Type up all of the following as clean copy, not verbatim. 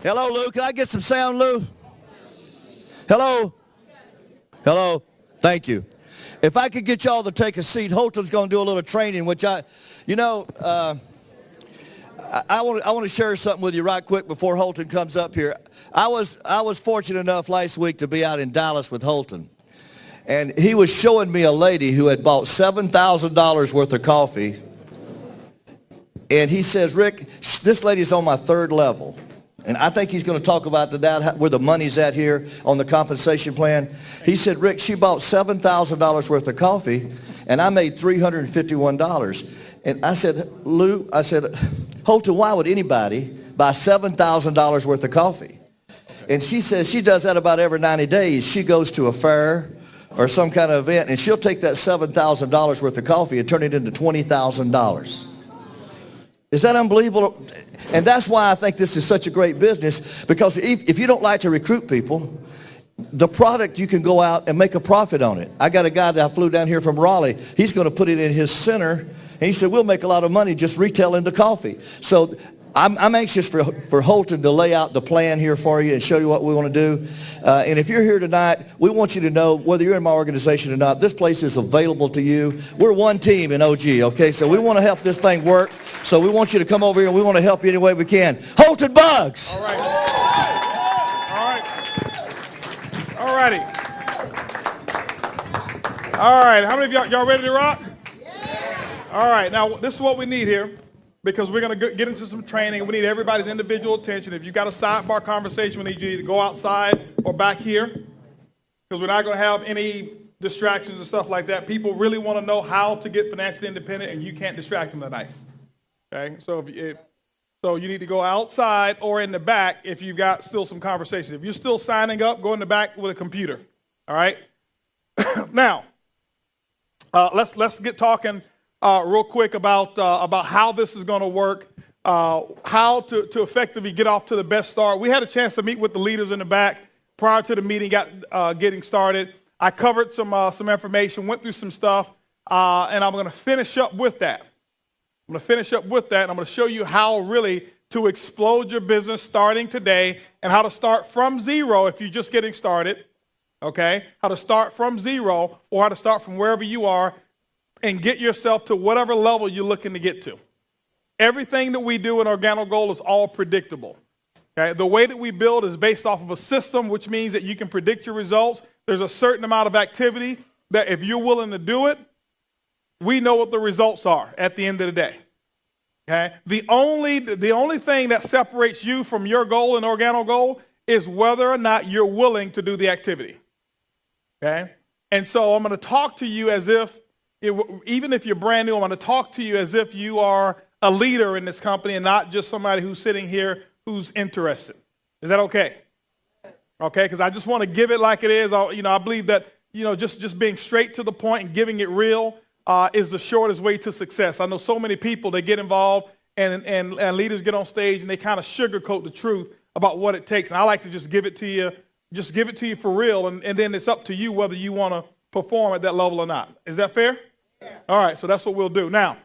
Hello, Lou. Can I get some sound, Lou? Hello? Hello? Thank you. If I could get y'all to take a seat, Holton's going to do a little training, which I want to share something with you right quick before Holton comes up here. I was fortunate enough last week to be out in Dallas with Holton. And he was showing me a lady who had bought $7,000 worth of coffee. And he says, Rick, this lady's on my third level. And I think he's going to talk about that, where the money's at here on the compensation plan. He said, Rick, she bought $7,000 worth of coffee, and I made $351. And I said, Lou, Holton, why would anybody buy $7,000 worth of coffee? And she says she does that about every 90 days. She goes to a fair or some kind of event, and she'll take that $7,000 worth of coffee and turn it into $20,000. Is that unbelievable? And that's why I think this is such a great business, because if you don't like to recruit people, the product, you can go out and make a profit on it. I got a guy that I flew down here from Raleigh. He's going to put it in his center, and he said, we'll make a lot of money just retailing the coffee. So I'm anxious for Holton to lay out the plan here for you and show you what we want to do. And if you're here tonight, we want you to know, whether you're in my organization or not, this place is available to you. We're one team in OG, okay? So we want to help this thing work. So we want you to come over here, and we want to help you any way we can. Holton Bugs! All right. All right. All righty. All right. How many of y'all ready to rock? Yeah. All right. Now, this is what we need here, because we're going to get into some training. We need everybody's individual attention. If you've got a sidebar conversation, we need you to go outside or back here, because we're not going to have any distractions and stuff like that. People really want to know how to get financially independent, and you can't distract them tonight. Okay? So so you need to go outside or in the back if you've got still some conversation. If you're still signing up, go in the back with a computer. All right? Now, let's get talking real quick about how this is going to work, how to effectively get off to the best start. We had a chance to meet with the leaders in the back prior to the meeting getting started. I covered some information, went through some stuff, and I'm going to finish up with that. I'm going to finish up with that, and I'm going to show you how really to explode your business starting today, and how to start from zero if you're just getting started, okay? How to start from zero, or how to start from wherever you are and get yourself to whatever level you're looking to get to. Everything that we do in Organo Gold is all predictable. Okay? The way that we build is based off of a system, which means that you can predict your results. There's a certain amount of activity that if you're willing to do it, we know what the results are at the end of the day. Okay? The only thing that separates you from your goal in Organo Gold is whether or not you're willing to do the activity. Okay? And so I'm going to talk to you as if, even if you're brand new, I'm going to talk to you as if you are a leader in this company and not just somebody who's sitting here who's interested. Is that okay? Okay, because I just want to give it like it is. I believe that, just being straight to the point and giving it real is the shortest way to success. I know so many people, they get involved and leaders get on stage and they kind of sugarcoat the truth about what it takes. And I like to just give it to you for real, and then it's up to you whether you want to perform at that level or not. Is that fair? Yeah. All right, so that's what we'll do. Now,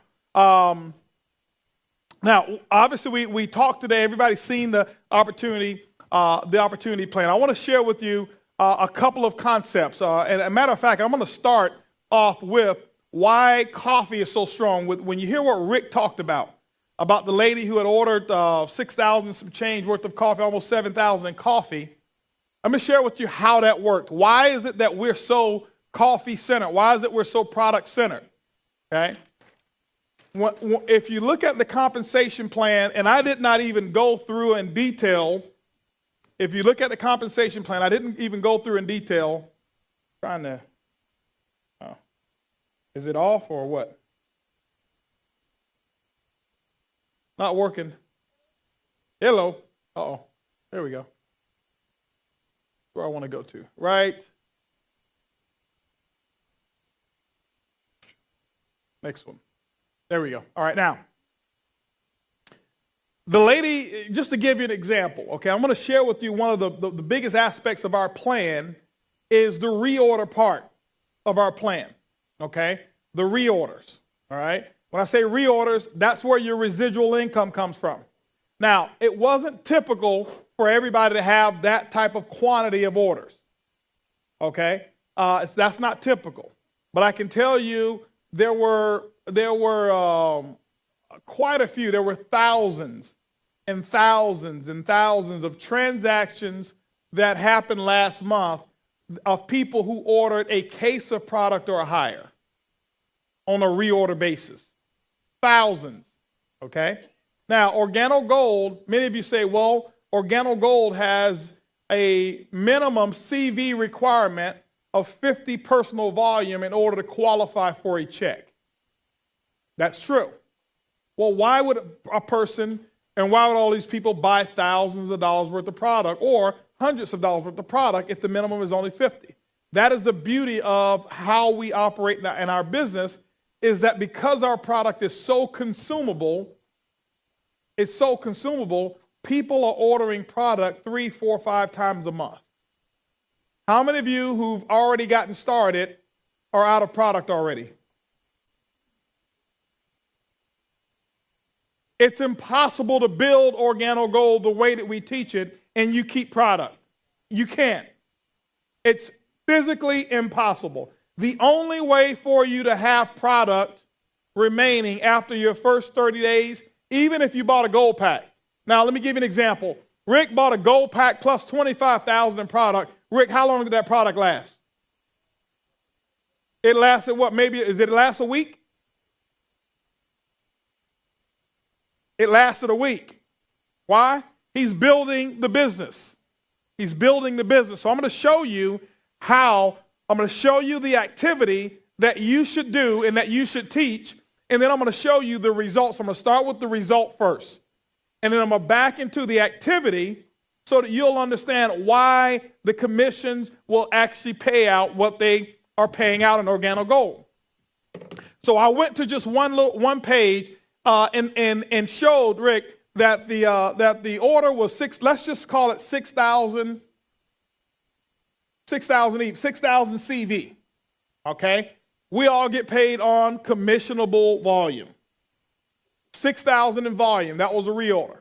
obviously we talked today. Everybody's seen the opportunity plan. I want to share with you a couple of concepts. And a matter of fact, I'm going to start off with why coffee is so strong. When you hear what Rick talked about the lady who had ordered 6,000 some change worth of coffee, almost 7,000 in coffee, let me share with you how that worked. Why is it that we're so coffee-centered? Why is it we're so product-centered? Okay? If you look at the compensation plan, and I did not even go through in detail, if you look at the compensation plan, I didn't even go through in detail. Is it off or what? Not working. Hello. Uh-oh. There we go. Where I want to go to. Right. Next one. There we go. All right, now. The lady, just to give you an example, okay, I'm going to share with you one of the biggest aspects of our plan is the reorder part of our plan, okay? The reorders. All right? When I say reorders, that's where your residual income comes from. Now, it wasn't typical for everybody to have that type of quantity of orders. Okay? That's not typical. But I can tell you there were quite a few. There were thousands and thousands and thousands of transactions that happened last month of people who ordered a case of product or higher on a reorder basis. Thousands, okay? Now, Organo Gold, many of you say, well, Organo Gold has a minimum CV requirement of 50 personal volume in order to qualify for a check. That's true. Well, why would a person and why would all these people buy thousands of dollars worth of product or hundreds of dollars worth of product if the minimum is only 50? That is the beauty of how we operate in our business, is that because our product is so consumable, people are ordering product 3, 4, 5 times a month. How many of you who've already gotten started are out of product already? It's impossible to build Organo Gold the way that we teach it and you keep product. You can't. It's physically impossible. The only way for you to have product remaining after your first 30 days, even if you bought a gold pack. Now, let me give you an example. Rick bought a gold pack plus $25,000 in product. Rick, how long did that product last? It lasted what? Did it last a week? It lasted a week. Why? He's building the business. He's building the business. So I'm going to show you the activity that you should do and that you should teach, and then I'm going to show you the results. I'm going to start with the result first, and then I'm going to back into the activity so that you'll understand why the commissions will actually pay out what they are paying out in Organo Gold. So I went to just one page and showed Rick that the order was let's just call it 6,000 CV. Okay? We all get paid on commissionable volume. 6,000 in volume. That was a reorder.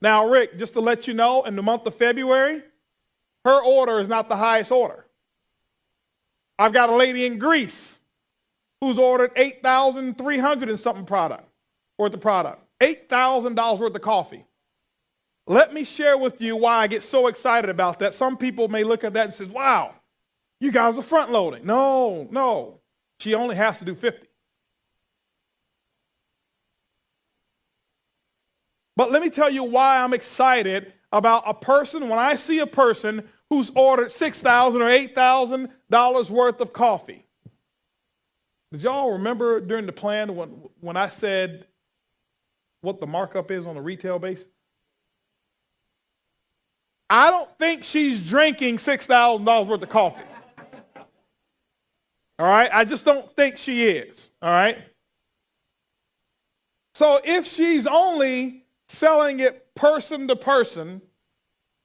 Now, Rick, just to let you know, in the month of February, her order is not the highest order. I've got a lady in Greece who's ordered 8,300 and something worth of product. $8,000 worth of coffee. Let me share with you why I get so excited about that. Some people may look at that and say, wow, you guys are front loading. No. She only has to do 50. But let me tell you why I'm excited about a person. When I see a person who's ordered $6,000 or $8,000 worth of coffee. Did y'all remember during the plan when I said what the markup is on a retail basis? I don't think she's drinking $6,000 worth of coffee. All right? I just don't think she is. All right? So if she's only selling it person to person,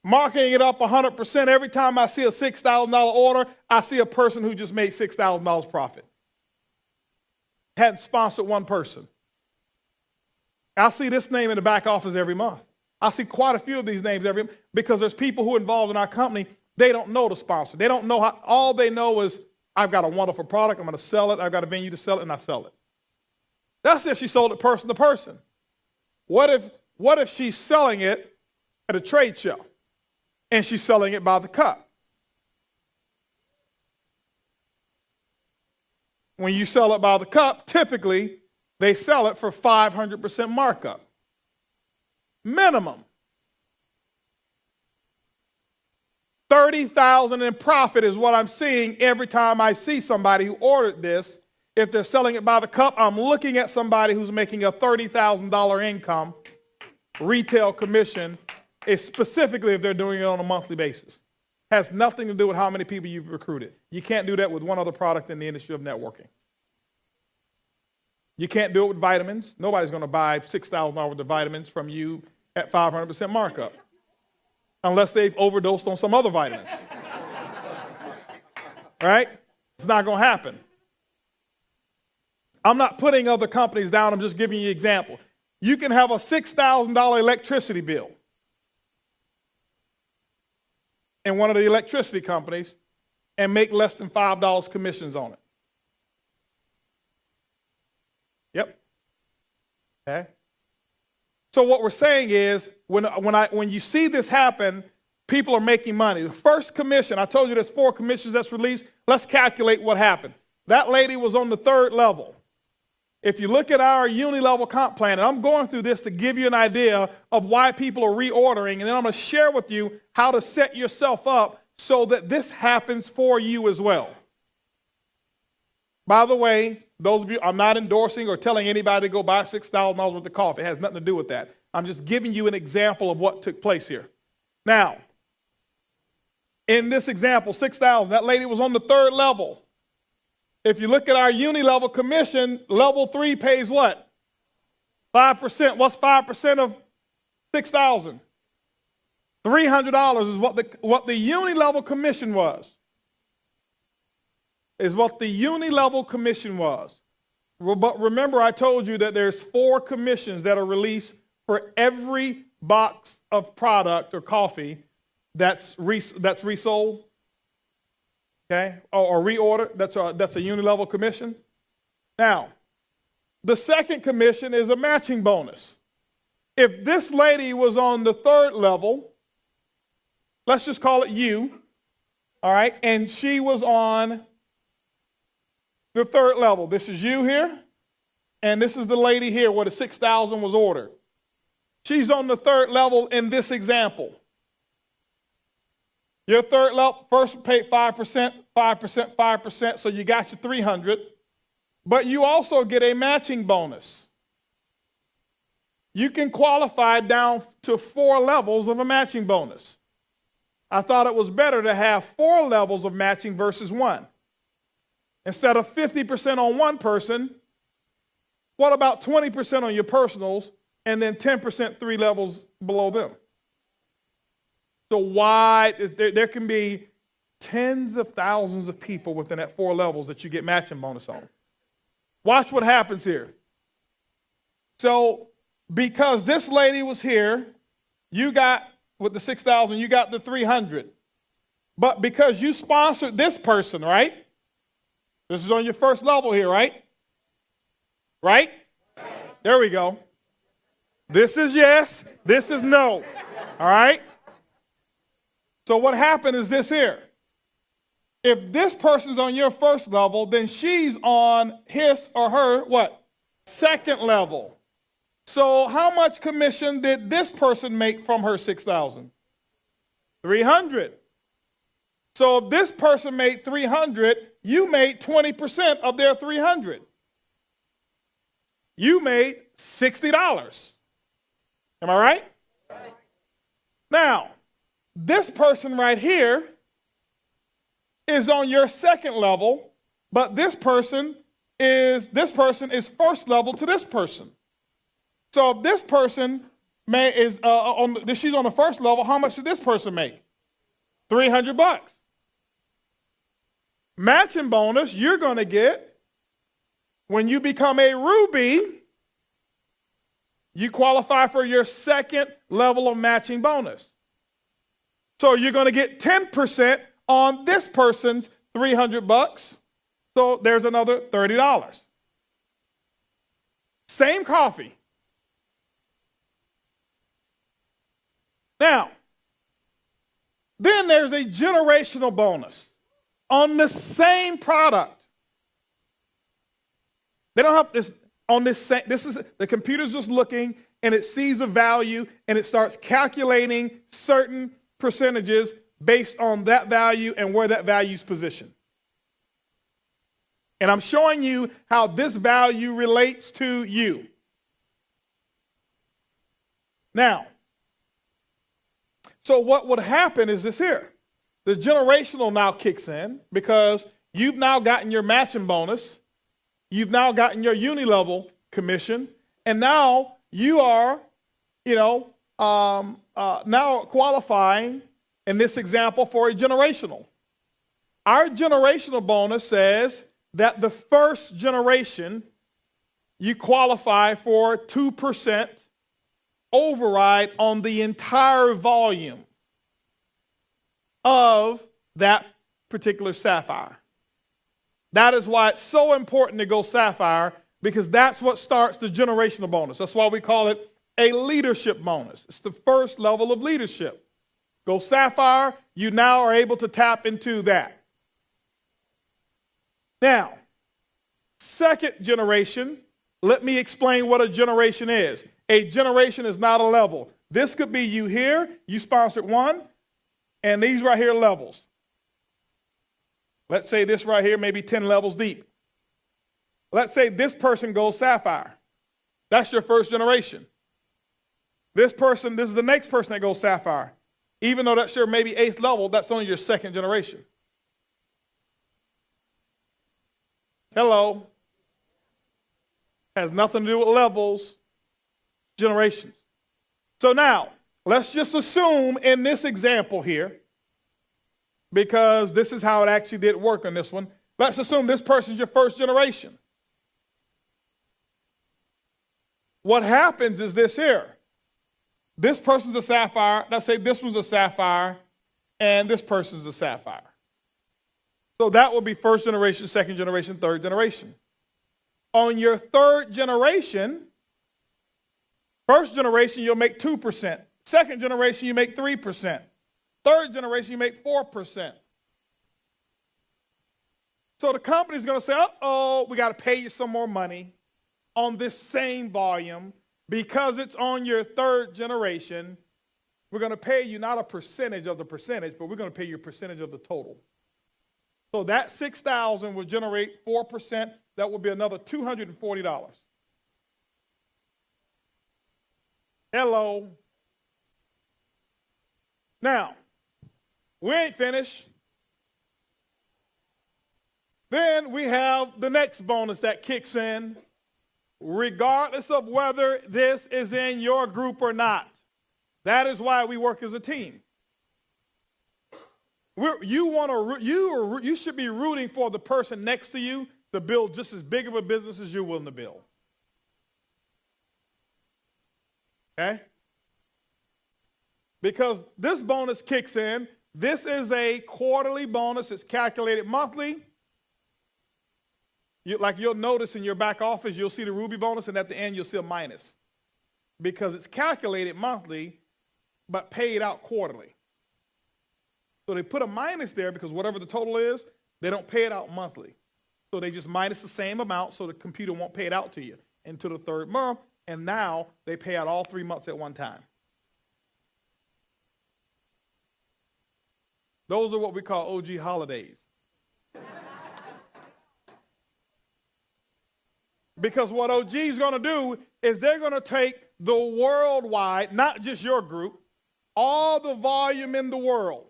marking it up 100%, every time I see a $6,000 order, I see a person who just made $6,000 profit. Hadn't sponsored one person. I see this name in the back office every month. I see quite a few of these names every month because there's people who are involved in our company. They don't know the sponsor. They don't know how. All they know is, I've got a wonderful product. I'm going to sell it. I've got a venue to sell it, and I sell it. That's if she sold it person to person. What if she's selling it at a trade show and she's selling it by the cup? When you sell it by the cup, typically they sell it for 500% markup. Minimum. $30,000 in profit is what I'm seeing every time I see somebody who ordered this. If they're selling it by the cup, I'm looking at somebody who's making a $30,000 income, retail commission, specifically if they're doing it on a monthly basis. Has nothing to do with how many people you've recruited. You can't do that with one other product in the industry of networking. You can't do it with vitamins. Nobody's going to buy $6,000 worth of vitamins from you at 500% markup unless they've overdosed on some other vitamins. Right? It's not going to happen. I'm not putting other companies down. I'm just giving you an example. You can have a $6,000 electricity bill in one of the electricity companies and make less than $5 commissions on it. Yep. Okay. So what we're saying is when you see this happen, people are making money. The first commission, I told you there's 4 commissions that's released. Let's calculate what happened. That lady was on the 3rd level. If you look at our uni-level comp plan, and I'm going through this to give you an idea of why people are reordering, and then I'm going to share with you how to set yourself up so that this happens for you as well. By the way, those of you, I'm not endorsing or telling anybody to go buy $6,000 worth of coffee. It has nothing to do with that. I'm just giving you an example of what took place here. Now, in this example, 6,000, that lady was on the 3rd level. If you look at our uni-level commission, level 3 pays what? 5%. What's 5% of 6,000? $300 is what the uni-level commission was. Is what the uni-level commission was. But remember, I told you that there's 4 commissions that are released for every box of product or coffee that's resold. Okay, or reorder, that's a uni-level commission. Now, the second commission is a matching bonus. If this lady was on the 3rd level, let's just call it U, all right, and she was on the 3rd level. This is you here, and this is the lady here where the 6,000 was ordered. She's on the 3rd level in this example. Your 3rd level, first paid 5%, 5%, 5%, so you got your 300. But you also get a matching bonus. You can qualify down to 4 levels of a matching bonus. I thought it was better to have 4 levels of matching versus 1. Instead of 50% on one person, what about 20% on your personals and then 10% 3 levels below them? So why there can be tens of thousands of people within that 4 levels that you get matching bonus on. Watch what happens here. So because this lady was here, you got with the 6,000, you got the 300. But because you sponsored this person, right? This is on your 1st level here, right? Right? There we go. This is yes, this is no. All right? So what happened is this here. If this person's on your 1st level, then she's on his or her, what? 2nd level. So how much commission did this person make from her 6,000? 300. So if this person made 300, you made 20% of their 300. You made $60. Am I right? Now, this person right here is on your 2nd level, but this person is 1st level to this person. So if this person she's on the 1st level, how much did this person make? $300. Matching bonus you're going to get when you become a ruby. You qualify for your 2nd level of matching bonus. So you're going to get 10% on this person's $300. So there's another $30. Same coffee. Now, then there's a generational bonus on the same product. They don't have this on this same, the computer's just looking and it sees a value and it starts calculating certain percentages based on that value and where that value is positioned. And I'm showing you how this value relates to you. Now, so what would happen is this here. The generational now kicks in because you've now gotten your matching bonus. You've now gotten your uni-level commission. And now you are, now qualifying in this example for a generational. Our generational bonus says that the first generation you qualify for 2% override on the entire volume of that particular sapphire. That is why it's so important to go sapphire, because that's what starts the generational bonus. That's why we call it a leadership bonus. It's the first level of leadership. Go sapphire, you now are able to tap into that. Now, second generation, let me explain what a generation is. A generation is not a level. This could be you here, you sponsored one, and these right here levels. Let's say this right here, maybe 10 levels deep. Let's say this person goes sapphire. That's your first generation. This person, this is the next person that goes sapphire. Even though that's your maybe 8th level, that's only your second generation. Hello. Has nothing to do with levels, generations. So now, let's just assume in this example here, because this is how it actually did work on this one, let's assume this person's your first generation. What happens is this here. This person's a sapphire. Let's say this one's a sapphire, and this person's a sapphire. So that would be first generation, second generation, third generation. On your third generation, first generation, you'll make 2%. Second generation, you make 3%. Third generation, you make 4%. So the company's going to say, uh-oh, we got to pay you some more money on this same volume because it's on your third generation. We're going to pay you not a percentage of the percentage, but we're going to pay you a percentage of the total. So that $6,000 will generate 4%. That will be another $240. Hello. Now, we ain't finished. Then we have the next bonus that kicks in, regardless of whether this is in your group or not. That is why we work as a team. You should be rooting for the person next to you to build just as big of a business as you're willing to build. Okay? Because this bonus kicks in. This is a quarterly bonus. It's calculated monthly. Like you'll notice in your back office, you'll see the Ruby bonus, and at the end, you'll see a minus. Because it's calculated monthly, but paid out quarterly. So they put a minus there because whatever the total is, they don't pay it out monthly. So they just minus the same amount so the computer won't pay it out to you until the third month, and now they pay out all 3 months at one time. Those are what we call OG holidays. Because what OG is going to do is they're going to take the worldwide, not just your group, all the volume in the world,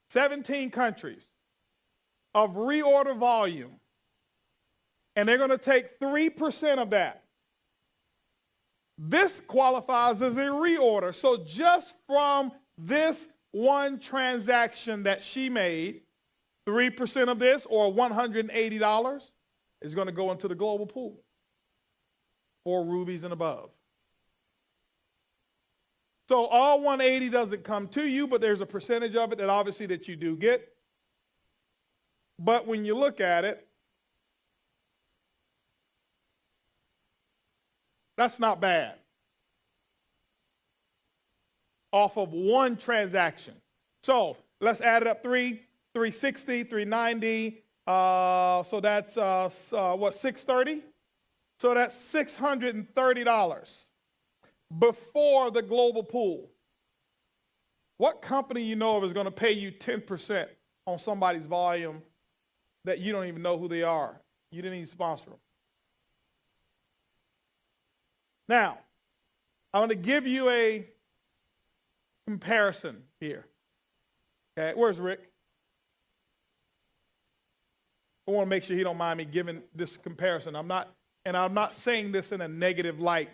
17 countries of reorder volume, and they're going to take 3% of that. This qualifies as a reorder. So just from this one transaction that she made, 3% of this, or $180, is going to go into the global pool for rubies and above. So all 180 doesn't come to you, but there's a percentage of it that obviously that you do get. But when you look at it, that's not bad. Off of one transaction. So let's add it up, 360, 390. So that's, what, 630? So that's $630 before the global pool. What company you know of is going to pay you 10% on somebody's volume that you don't even know who they are? You didn't even sponsor them. Now, I'm going to give you a comparison here. Okay, where's Rick? I want to make sure he don't mind me giving this comparison. I'm not saying this in a negative light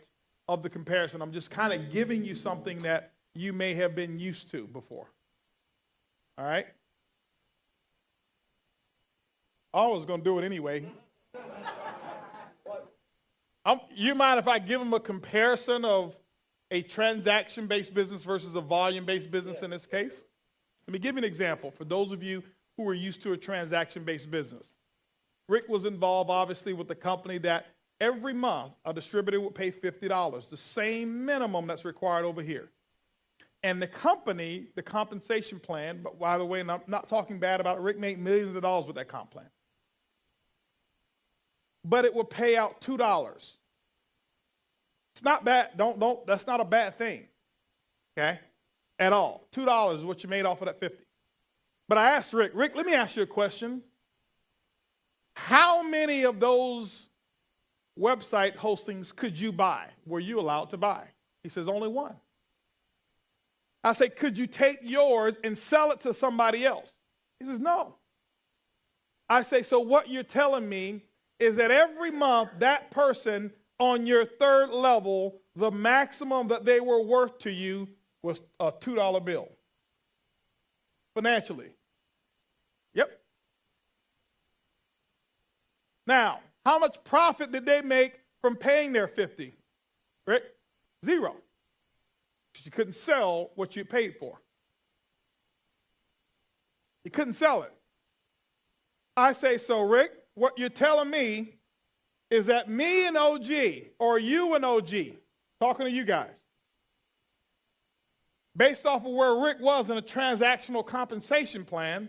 of the comparison. I'm just kind of giving you something that you may have been used to before. All right? I was going to do it anyway. You mind if I give them a comparison of a transaction-based business versus a volume-based business in this case? Let me give you an example for those of you who are used to a transaction-based business. Rick was involved, obviously, with the company that every month a distributor would pay $50, the same minimum that's required over here. And the company, the compensation plan, but by the way, and I'm not talking bad about it, Rick made millions of dollars with that comp plan. But it would pay out $2. It's not bad. That's not a bad thing, okay, at all. $2 is what you made off of that 50. But I asked Rick, let me ask you a question. How many of those website hostings could you buy? Were you allowed to buy? He says, only one. I say, could you take yours and sell it to somebody else? He says, no. I say, so what you're telling me is that every month that person on your third level, the maximum that they were worth to you was a $2 bill. Financially. Yep. Now, how much profit did they make from paying their 50? Rick? Zero. You couldn't sell what you paid for. You couldn't sell it. I say, so Rick, what you're telling me is that me and OG, or you and OG, talking to you guys, based off of where Rick was in a transactional compensation plan,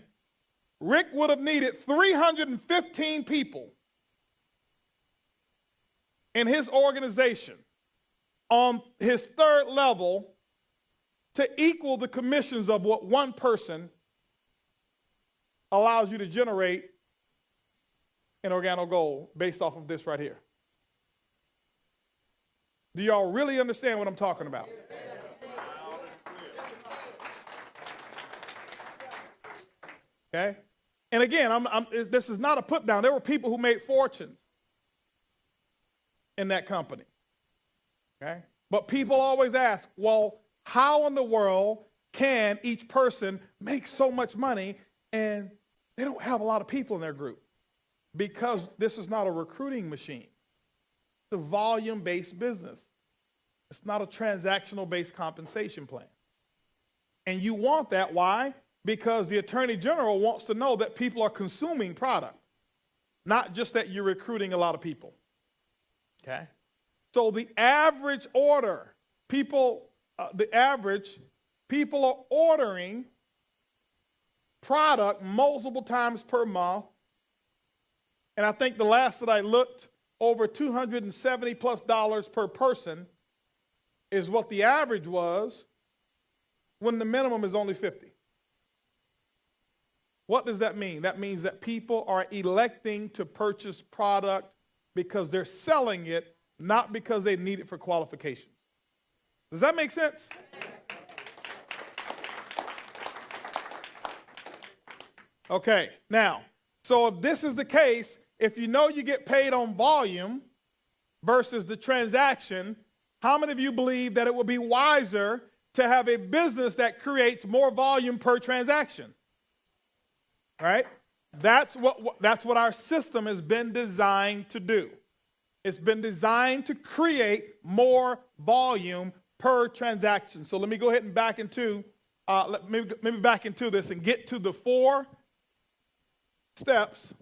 Rick would have needed 315 people in his organization on his third level to equal the commissions of what one person allows you to generate in Organo Gold based off of this right here. Do y'all really understand what I'm talking about? Okay? And again, this is not a put down. There were people who made fortunes in that company. Okay? But people always ask, well, how in the world can each person make so much money and they don't have a lot of people in their group? Because this is not a recruiting machine. It's a volume-based business. It's not a transactional-based compensation plan. And you want that. Why? Because the Attorney General wants to know that people are consuming product, not just that you're recruiting a lot of people. Okay? So the average order, people are ordering product multiple times per month. And I think the last that I looked, over $270+ per person is what the average was when the minimum is only 50. What does that mean? That means that people are electing to purchase product because they're selling it, not because they need it for qualifications. Does that make sense? Okay, now, so if this is the case, if you know you get paid on volume versus the transaction, how many of you believe that it would be wiser to have a business that creates more volume per transaction? Right? That's what our system has been designed to do. It's been designed to create more volume per transaction. So let me go ahead and back into, let me back into this and get to the 4 steps.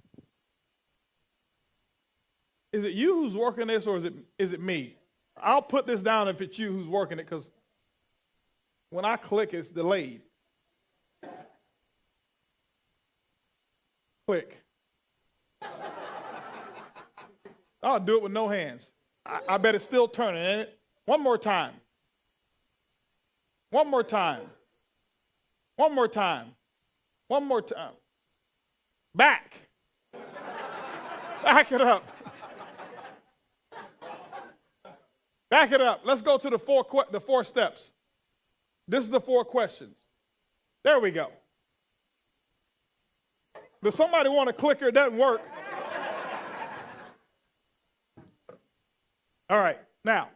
Is it you who's working this, or is it me? I'll put this down if it's you who's working it, because when I click, it's delayed. Click. I'll do it with no hands. I bet it's still turning, ain't it? One more time. One more time. One more time. One more time. Back. Back it up. Back it up. Let's go to the 4 steps. This is the 4 questions. There we go. Does somebody want a clicker? It doesn't work. All right. Now,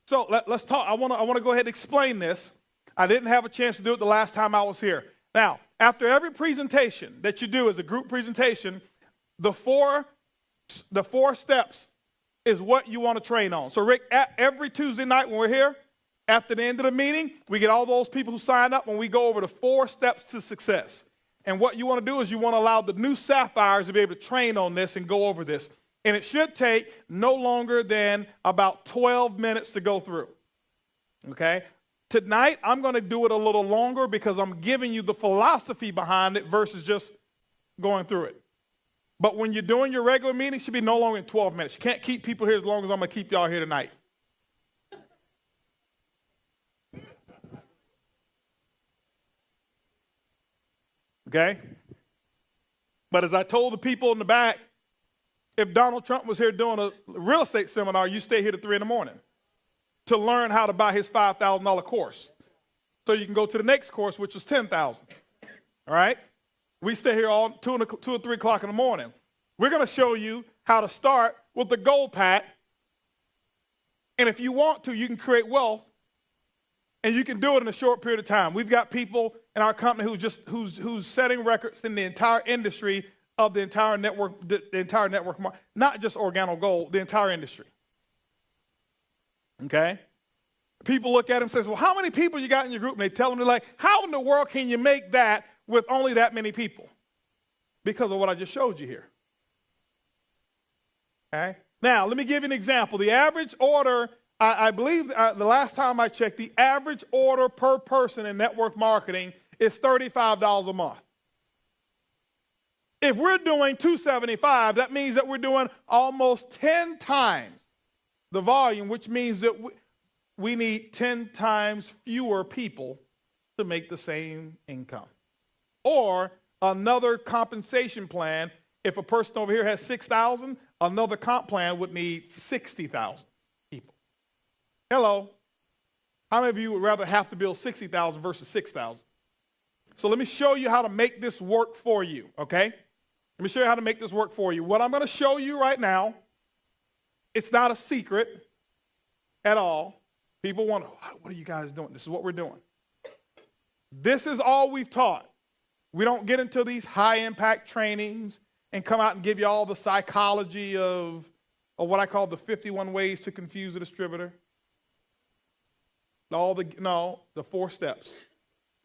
so let's talk. I want to go ahead and explain this. I didn't have a chance to do it the last time I was here. Now, after every presentation that you do as a group presentation, the four steps is what you want to train on. So Rick, every Tuesday night when we're here, after the end of the meeting, we get all those people who sign up and we go over the 4 steps to success. And what you want to do is you want to allow the new Sapphires to be able to train on this and go over this. And it should take no longer than about 12 minutes to go through. Okay? Tonight, I'm going to do it a little longer because I'm giving you the philosophy behind it versus just going through it. But when you're doing your regular meeting, it should be no longer than 12 minutes. You can't keep people here as long as I'm going to keep y'all here tonight. Okay? But as I told the people in the back, if Donald Trump was here doing a real estate seminar, you stay here to 3 in the morning to learn how to buy his $5,000 course. So you can go to the next course, which is $10,000. All right? We stay here all 2 or 3 o'clock in the morning. We're going to show you how to start with the gold pack. And if you want to, you can create wealth. And you can do it in a short period of time. We've got people in our company who's setting records in the entire industry of the entire network, not just Organo Gold, the entire industry. Okay? People look at them and say, well, how many people you got in your group? And they tell them, they're like, how in the world can you make that with only that many people? Because of what I just showed you here. Okay? Now, let me give you an example. The average order, I believe the last time I checked, the average order per person in network marketing is $35 a month. If we're doing $275, that means that we're doing almost 10 times the volume, which means that we need 10 times fewer people to make the same income. Or another compensation plan, if a person over here has 6,000, another comp plan would need 60,000 people. Hello. How many of you would rather have to build 60,000 versus 6,000? So let me show you how to make this work for you, okay? Let me show you how to make this work for you. What I'm going to show you right now, it's not a secret at all. People wonder, what are you guys doing? This is what we're doing. This is all we've taught. We don't get into these high-impact trainings and come out and give you all the psychology of what I call the 51 ways to confuse a distributor. The 4 steps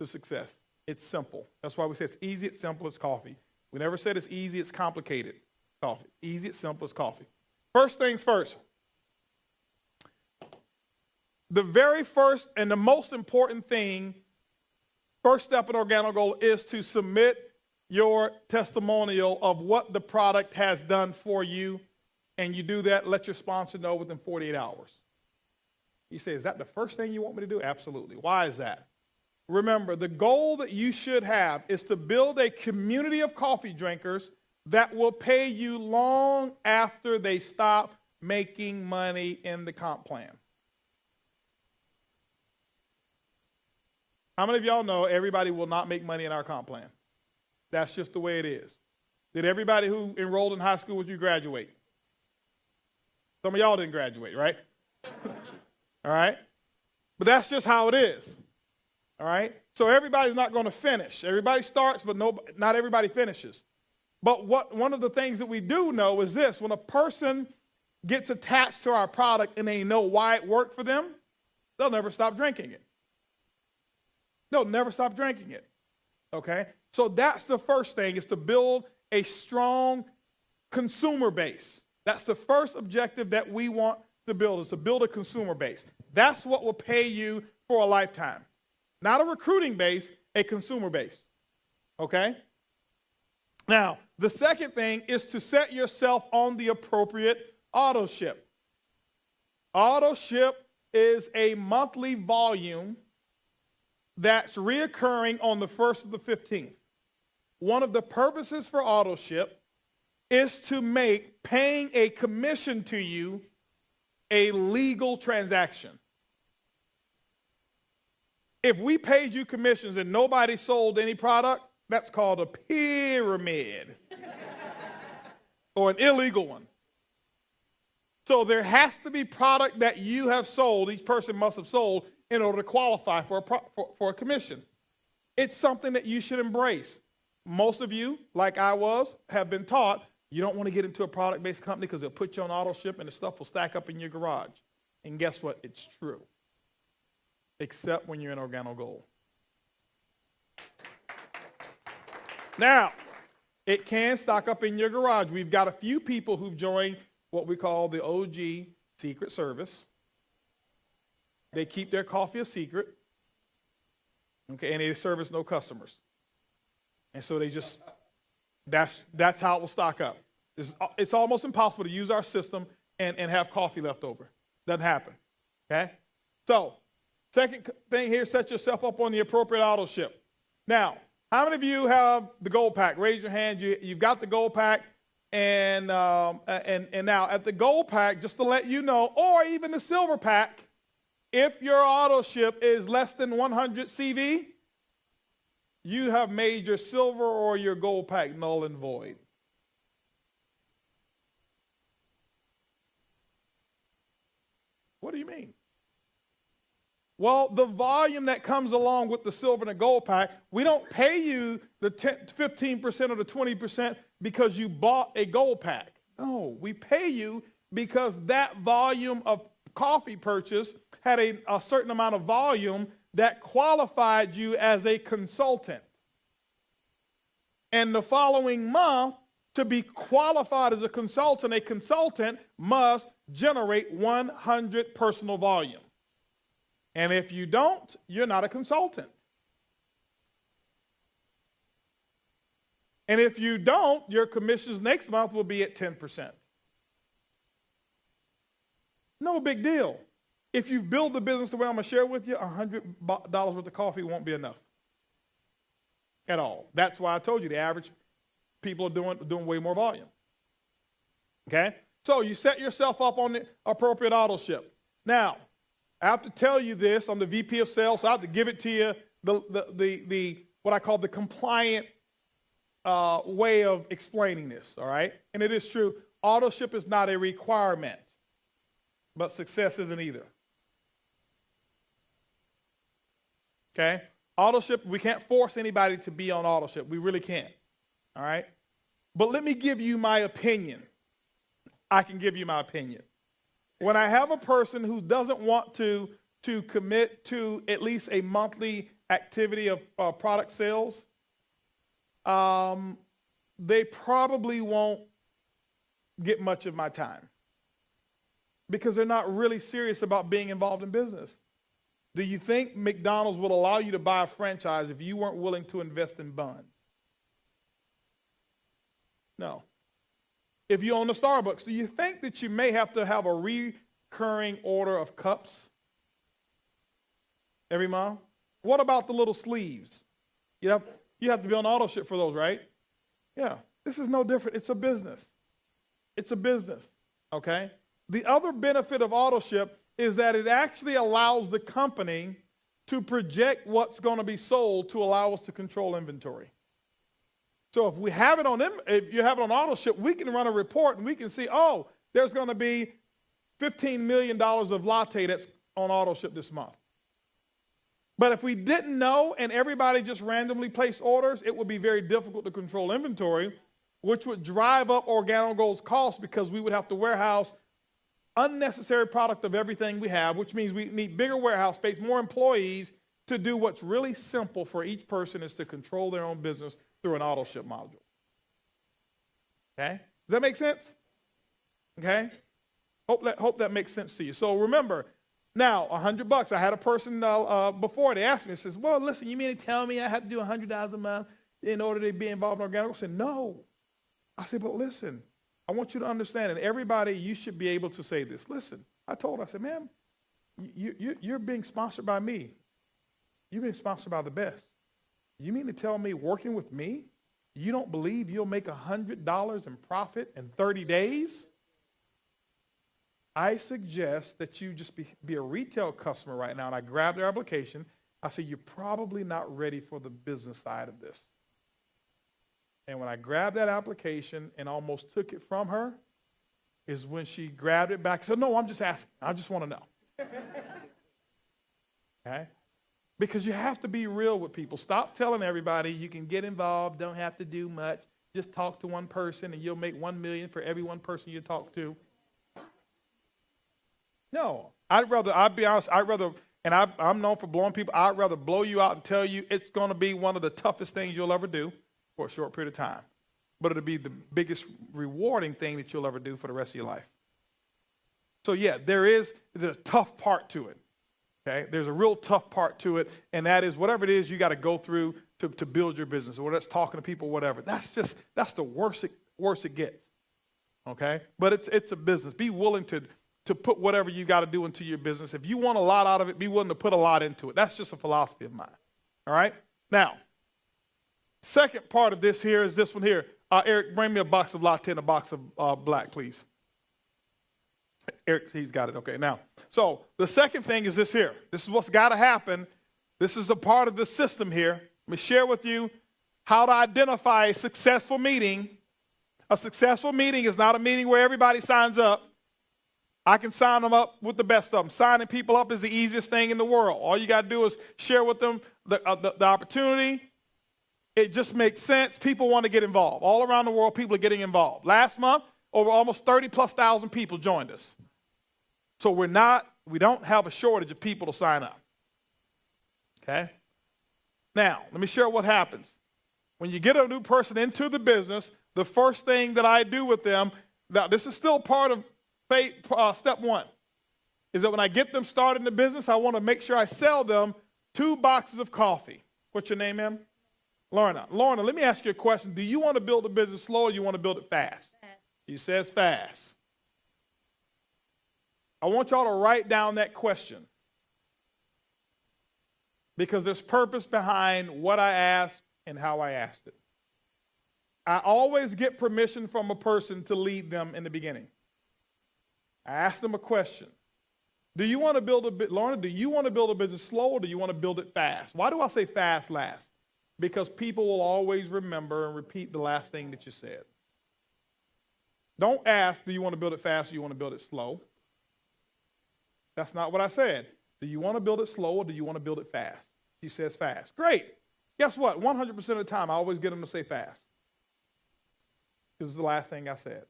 to success. It's simple. That's why we say it's easy, it's simple, it's coffee. We never said it's easy, it's complicated. Coffee. It's easy, it's simple, it's coffee. First things first. The very first and the most important thing, first step in Organo Gold, is to submit your testimonial of what the product has done for you. And you do that, let your sponsor know within 48 hours. You say, is that the first thing you want me to do? Absolutely. Why is that? Remember, the goal that you should have is to build a community of coffee drinkers that will pay you long after they stop making money in the comp plan. How many of y'all know everybody will not make money in our comp plan? That's just the way it is. Did everybody who enrolled in high school with you graduate? Some of y'all didn't graduate, right? All right? But that's just how it is. All right? So everybody's not going to finish. Everybody starts, but not everybody finishes. But one of the things that we do know is this. When a person gets attached to our product and they know why it worked for them, they'll never stop drinking it. They'll never stop drinking it. Okay? So that's the first thing, is to build a strong consumer base. That's the first objective that we want to build, is to build a consumer base. That's what will pay you for a lifetime. Not a recruiting base, a consumer base. Okay? Now, the second thing is to set yourself on the appropriate auto ship. Auto ship is a monthly volume that's reoccurring on the 1st of the 15th. One of the purposes for auto ship is to make paying a commission to you a legal transaction. If we paid you commissions and nobody sold any product, that's called a pyramid or an illegal one. So there has to be product that you have sold, each person must have sold, in order to qualify for a commission. It's something that you should embrace. Most of you, like I was, have been taught You don't want to get into a product-based company because they'll put you on auto ship and the stuff will stack up in your garage. And guess what? It's true. Except when you're in Organo Gold. Now, it can stock up in your garage. We've got a few people who've joined what we call the OG Secret Service. They keep their coffee a secret, okay, and they service no customers. And so they just, that's how it will stock up. It's almost impossible to use our system and have coffee left over. Doesn't happen, okay? So, second thing here, set yourself up on the appropriate auto ship. Now, how many of you have the gold pack? Raise your hand. You've got the gold pack. And now at the gold pack, just to let you know, or even the silver pack, if your auto ship is less than 100 CV, you have made your silver or your gold pack null and void. What do you mean? Well, the volume that comes along with the silver and the gold pack, we don't pay you the 15% or the 20% because you bought a gold pack. No, we pay you because that volume of coffee purchase had a certain amount of volume that qualified you as a consultant. And the following month, to be qualified as a consultant must generate 100 personal volume. And if you don't, you're not a consultant. And if you don't, your commissions next month will be at 10%. No big deal. If you build the business the way I'm going to share with you, $100 worth of coffee won't be enough at all. That's why I told you the average people are doing way more volume. Okay? So you set yourself up on the appropriate auto ship. Now, I have to tell you this. I'm the VP of sales, so I have to give it to you the what I call the compliant way of explaining this, all right? And it is true. Auto ship is not a requirement, but success isn't either. Okay? Auto ship, we can't force anybody to be on auto ship. We really can't, all right? But let me give you my opinion. I can give you my opinion. When I have a person who doesn't want to commit to at least a monthly activity of product sales, they probably won't get much of my time because they're not really serious about being involved in business. Do you think McDonald's would allow you to buy a franchise if you weren't willing to invest in buns? No. If you own a Starbucks, do you think that you may have to have a recurring order of cups every month? What about the little sleeves? You have to be on auto ship for those, right? Yeah. This is no different. It's a business. It's a business, okay? The other benefit of auto ship is that it actually allows the company to project what's going to be sold to allow us to control inventory. So if we have it on if you have it on auto ship, we can run a report and we can see, oh, there's going to be $15 million of latte that's on auto ship this month. But if we didn't know and everybody just randomly placed orders, it would be very difficult to control inventory, which would drive up Organo Gold's cost because we would have to warehouse unnecessary product of everything we have, which means we need bigger warehouse space, more employees to do what's really simple for each person is to control their own business through an auto ship module. Okay? Does that make sense? Okay? Hope that makes sense to you. So remember, now, $100. I had a person before, they asked me, says, well, listen, you mean to tell me I have to do $100 a month in order to be involved in Organo? I said, no. I said, but listen, I want you to understand, and everybody, you should be able to say this. Listen, I said, ma'am, you're being sponsored by me. You're being sponsored by the best. You mean to tell me working with me, you don't believe you'll make $100 in profit in 30 days? I suggest that you just be a retail customer right now. And I grabbed their application. I said, you're probably not ready for the business side of this. And when I grabbed that application and almost took it from her is when she grabbed it back and said, no, I'm just asking. I just want to know. Okay? Because you have to be real with people. Stop telling everybody you can get involved, don't have to do much. just talk to one person and you'll make $1 million for every one person you talk to. No, I'd rather, and I'm known for blowing people, I'd rather blow you out and tell you it's going to be one of the toughest things you'll ever do for a short period of time. But it'll be the biggest rewarding thing that you'll ever do for the rest of your life. So yeah, there's a tough part to it. Okay? There's a real tough part to it, and that is whatever it is you got to go through to build your business, or whether it's talking to people, whatever. That's the worst it gets. Okay? But it's a business. Be willing to put whatever you got to do into your business. If you want a lot out of it, be willing to put a lot into it. That's just a philosophy of mine. All right? Now, second part of this here is this one here. Eric, bring me a box of latte and a box of black, please. Eric, he's got it. Okay, now, so the second thing is this here. This is what's got to happen. This is a part of the system here. Let me share with you how to identify a successful meeting. A successful meeting is not a meeting where everybody signs up. I can sign them up with the best of them. Signing people up is the easiest thing in the world. All you got to do is share with them the opportunity. It just makes sense. People want to get involved. All around the world, people are getting involved. Last month, over almost 30,000+ people joined us. So we don't have a shortage of people to sign up. Okay? Now, let me share what happens. When you get a new person into the business, the first thing that I do with them, now this is still part of step one, is that when I get them started in the business, I want to make sure I sell them 2 boxes of coffee. What's your name, ma'am? Lorna. Lorna, let me ask you a question. Do you want to build a business slow or do you want to build it fast? She says fast. I want y'all to write down that question, because there's purpose behind what I asked and how I asked it. I always get permission from a person to lead them in the beginning. I ask them a question. Do you want to build Lorna, do you want to build a business slow or do you want to build it fast? Why do I say fast last? Because people will always remember and repeat the last thing that you said. Don't ask, do you want to build it fast or do you want to build it slow? That's not what I said. Do you want to build it slow or do you want to build it fast? She says fast. Great. Guess what? 100% of the time, I always get them to say fast. This is the last thing I said.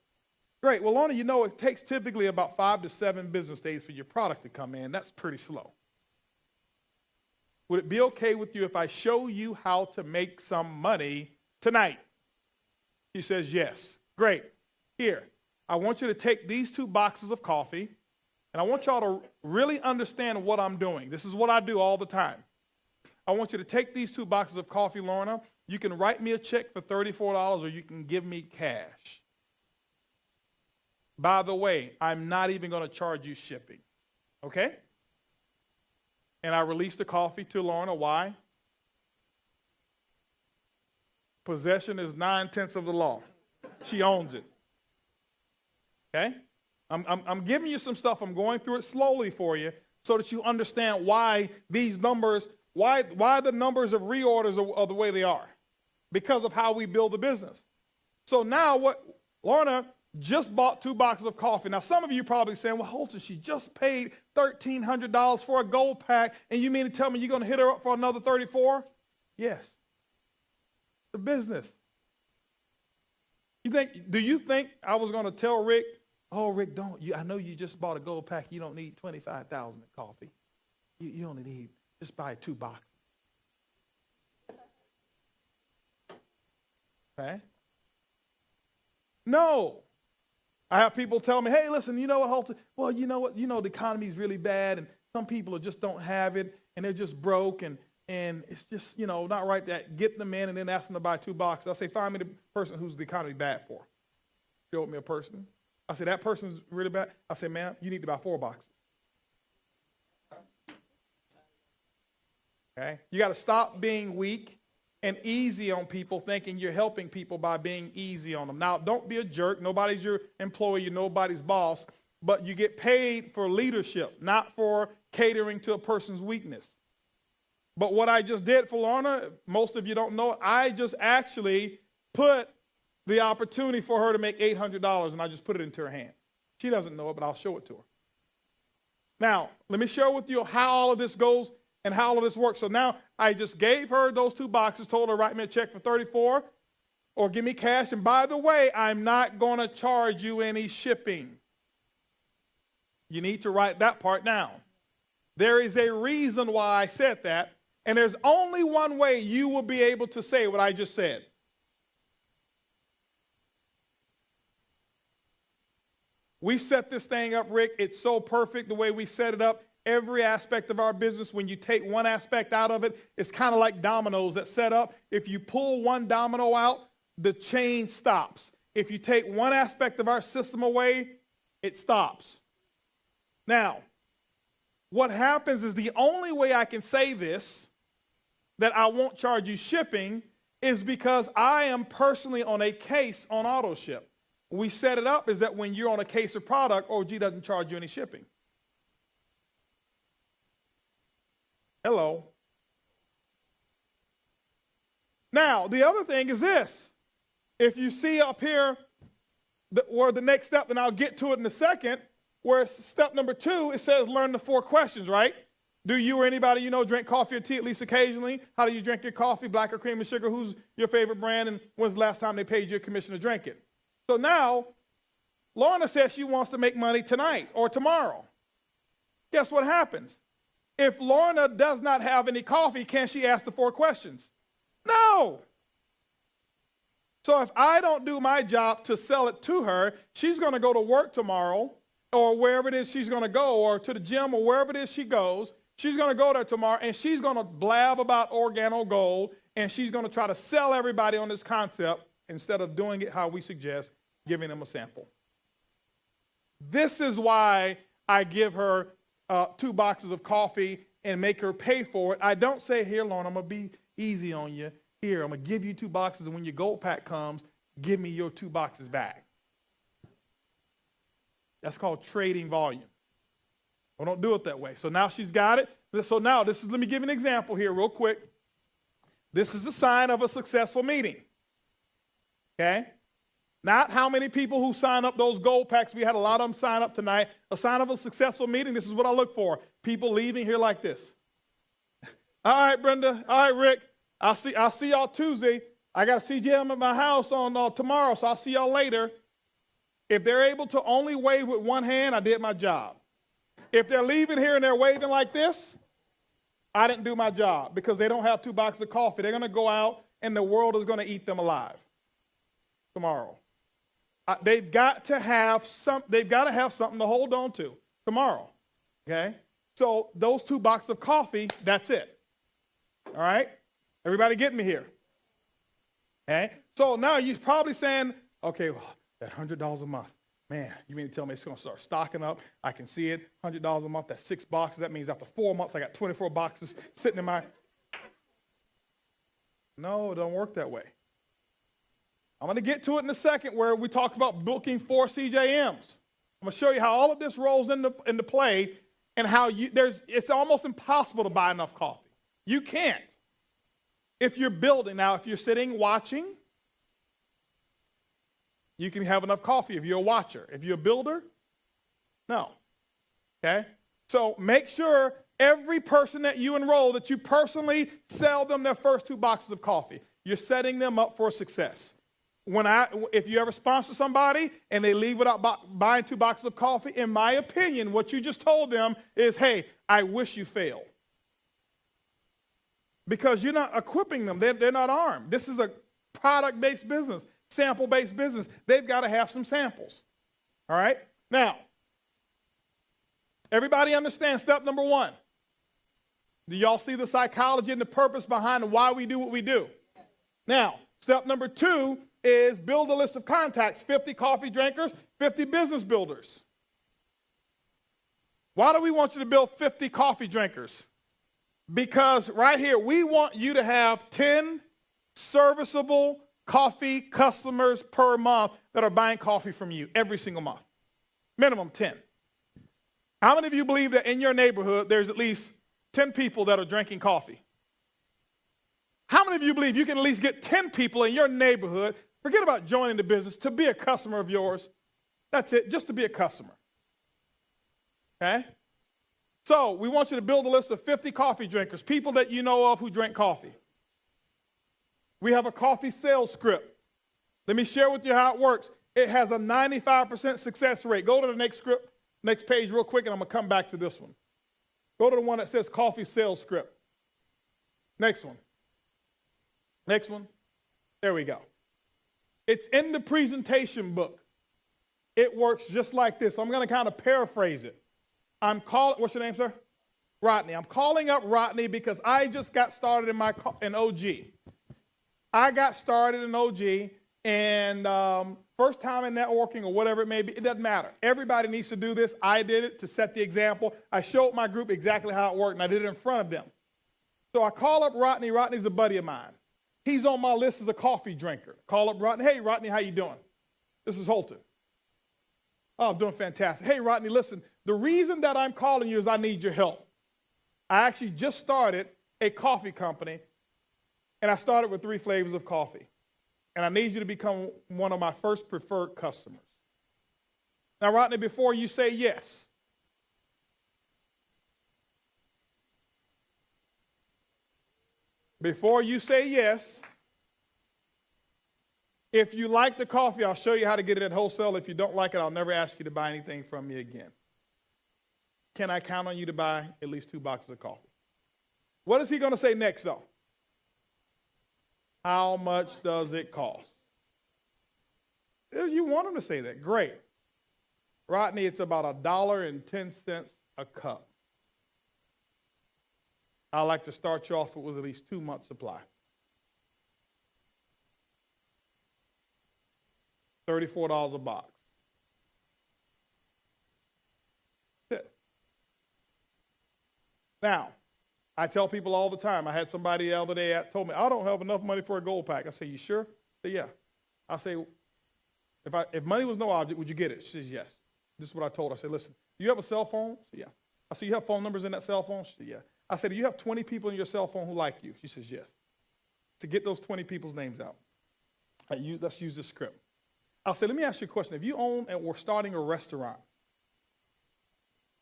Great. Well, Lorna, you know it takes typically about 5 to 7 business days for your product to come in. That's pretty slow. Would it be okay with you if I show you how to make some money tonight? She says yes. Great. Here, I want you to take these 2 boxes of coffee, and I want y'all to really understand what I'm doing. This is what I do all the time. I want you to take these 2 boxes of coffee, Lorna. You can write me a check for $34 or you can give me cash. By the way, I'm not even going to charge you shipping. Okay? And I release the coffee to Lorna. Why? Possession is 9/10 of the law. She owns it. Okay? I'm giving you some stuff. I'm going through it slowly for you so that you understand why these numbers, why the numbers of reorders are the way they are. Because of how we build the business. So now what Lorna just bought 2 boxes of coffee. Now some of you probably saying, well, Holton, she just paid $1,300 for a gold pack, and you mean to tell me you're going to hit her up for another $34? Yes. The business. Do you think I was going to tell Rick, oh, Rick, I know you just bought a gold pack. You don't need 25,000 of coffee. You only need, just buy 2 boxes. Okay? No. I have people tell me, hey, listen, you know what, Holton? Well, you know what? You know the economy is really bad, and some people just don't have it, and they're just broke, and it's just, not right that get them in and then ask them to buy 2 boxes. I say, find me the person who's the economy bad for. Show me a person. I say, that person's really bad. I say, ma'am, you need to buy 4 boxes. Okay? You got to stop being weak and easy on people, thinking you're helping people by being easy on them. Now, don't be a jerk. Nobody's your employee. You're nobody's boss. But you get paid for leadership, not for catering to a person's weakness. But what I just did for Lorna, most of you don't know it, I just actually put the opportunity for her to make $800, and I just put it into her hands. She doesn't know it, but I'll show it to her. Now, let me share with you how all of this goes and how all of this works. So now I just gave her those 2 boxes, told her write me a check for $34, or give me cash. And by the way, I'm not going to charge you any shipping. You need to write that part down. There is a reason why I said that. And there's only one way you will be able to say what I just said. We set this thing up, Rick. It's so perfect the way we set it up. Every aspect of our business, when you take one aspect out of it, it's kind of like dominoes that set up. If you pull one domino out, the chain stops. If you take one aspect of our system away, it stops. Now, what happens is the only way I can say this, that I won't charge you shipping, is because I am personally on a case on auto ship. We set it up is that when you're on a case of product, OG doesn't charge you any shipping. Hello. Now, the other thing is this. If you see up here where the next step, and I'll get to it in a second, where step number 2, it says learn the 4 questions, right? Do you or anybody you know drink coffee or tea at least occasionally? How do you drink your coffee, black or cream and sugar? Who's your favorite brand, and when's the last time they paid you a commission to drink it? So now, Lorna says she wants to make money tonight or tomorrow. Guess what happens? If Lorna does not have any coffee, can she ask the 4 questions? No. So if I don't do my job to sell it to her, she's going to go to work tomorrow or wherever it is she's going to go, or to the gym or wherever it is she goes. She's going to go there tomorrow, and she's going to blab about Organo Gold, and she's going to try to sell everybody on this concept instead of doing it how we suggest, giving them a sample. This is why I give her 2 boxes of coffee and make her pay for it. I don't say, here, Lorna, I'm going to be easy on you. Here, I'm going to give you 2 boxes, and when your gold pack comes, give me your 2 boxes back. That's called trading volume. I don't do it that way. So now she's got it. So now let me give you an example here real quick. This is a sign of a successful meeting. Okay? Not how many people who sign up those gold packs. We had a lot of them sign up tonight. A sign of a successful meeting, this is what I look for. People leaving here like this. All right, Brenda. All right, Rick. I'll see y'all Tuesday. I got to CJM at my house on tomorrow, so I'll see y'all later. If they're able to only wave with one hand, I did my job. If they're leaving here and they're waving like this, I didn't do my job, because they don't have 2 boxes of coffee. They're going to go out, and the world is going to eat them alive tomorrow. They've got to have something to hold on to tomorrow. Okay? So those 2 boxes of coffee, that's it. All right? Everybody getting me here? Okay? So now you're probably saying, okay, well, that $100 a month. Man, you mean to tell me it's going to start stocking up? I can see it. $100 a month, that's 6 boxes. That means after 4 months, I got 24 boxes sitting in my... No, it don't work that way. I'm going to get to it in a second, where we talk about booking 4 CJMs. I'm going to show you how all of this rolls into play, and how it's almost impossible to buy enough coffee. You can't. If you're building, now if you're sitting watching, you can have enough coffee if you're a watcher. If you're a builder, no. Okay? So make sure every person that you enroll, that you personally sell them their first 2 boxes of coffee. You're setting them up for success. If you ever sponsor somebody and they leave without buying 2 boxes of coffee, in my opinion, what you just told them is, hey, I wish you failed. Because you're not equipping them. They're not armed. This is a product-based business, sample-based business. They've got to have some samples. All right? Now, everybody understand step number 1. Do y'all see the psychology and the purpose behind why we do what we do? Now, step number 2 is build a list of contacts, 50 coffee drinkers, 50 business builders. Why do we want you to build 50 coffee drinkers? Because right here, we want you to have 10 serviceable coffee customers per month that are buying coffee from you every single month. Minimum 10. How many of you believe that in your neighborhood there's at least 10 people that are drinking coffee? How many of you believe you can at least get 10 people in your neighborhood, forget about joining the business, to be a customer of yours? That's it, just to be a customer. Okay? So we want you to build a list of 50 coffee drinkers, people that you know of who drink coffee. We have a coffee sales script. Let me share with you how it works. It has a 95% success rate. Go to the next page real quick, and I'm going to come back to this one. Go to the one that says coffee sales script. Next one. Next one. There we go. It's in the presentation book. It works just like this. I'm going to kind of paraphrase it. What's your name, sir? Rodney. I'm calling up Rodney because I just got started in OG. I got started in OG, and first time in networking or whatever it may be, it doesn't matter. Everybody needs to do this. I did it to set the example. I showed my group exactly how it worked, and I did it in front of them. So I call up Rodney. Rodney's a buddy of mine. He's on my list as a coffee drinker. Call up Rodney. Hey, Rodney, how you doing? This is Holton. Oh, I'm doing fantastic. Hey, Rodney, listen, the reason that I'm calling you is I need your help. I actually just started a coffee company, and I started with 3 flavors of coffee. And I need you to become one of my first preferred customers. Now, Rodney, before you say yes, if you like the coffee, I'll show you how to get it at wholesale. If you don't like it, I'll never ask you to buy anything from me again. Can I count on you to buy at least 2 boxes of coffee? What is he going to say next, though? How much does it cost? You want him to say that. Great. Rodney, it's about $1.10 a cup. I'd like to start you off with at least 2 months' supply. $34 a box. That's it. Now, I tell people all the time. I had somebody the other day told me, I don't have enough money for a gold pack. I say, you sure? I say, yeah. I say, if money was no object, would you get it? She says, yes. This is what I told her. I said, listen, do you have a cell phone? She said, yeah. I said, you have phone numbers in that cell phone? She said, yeah. I said, do you have 20 people in your cell phone who like you? She says, yes. To get those 20 people's names out, let's use this script. I'll say, let me ask you a question. If you own and were starting a restaurant,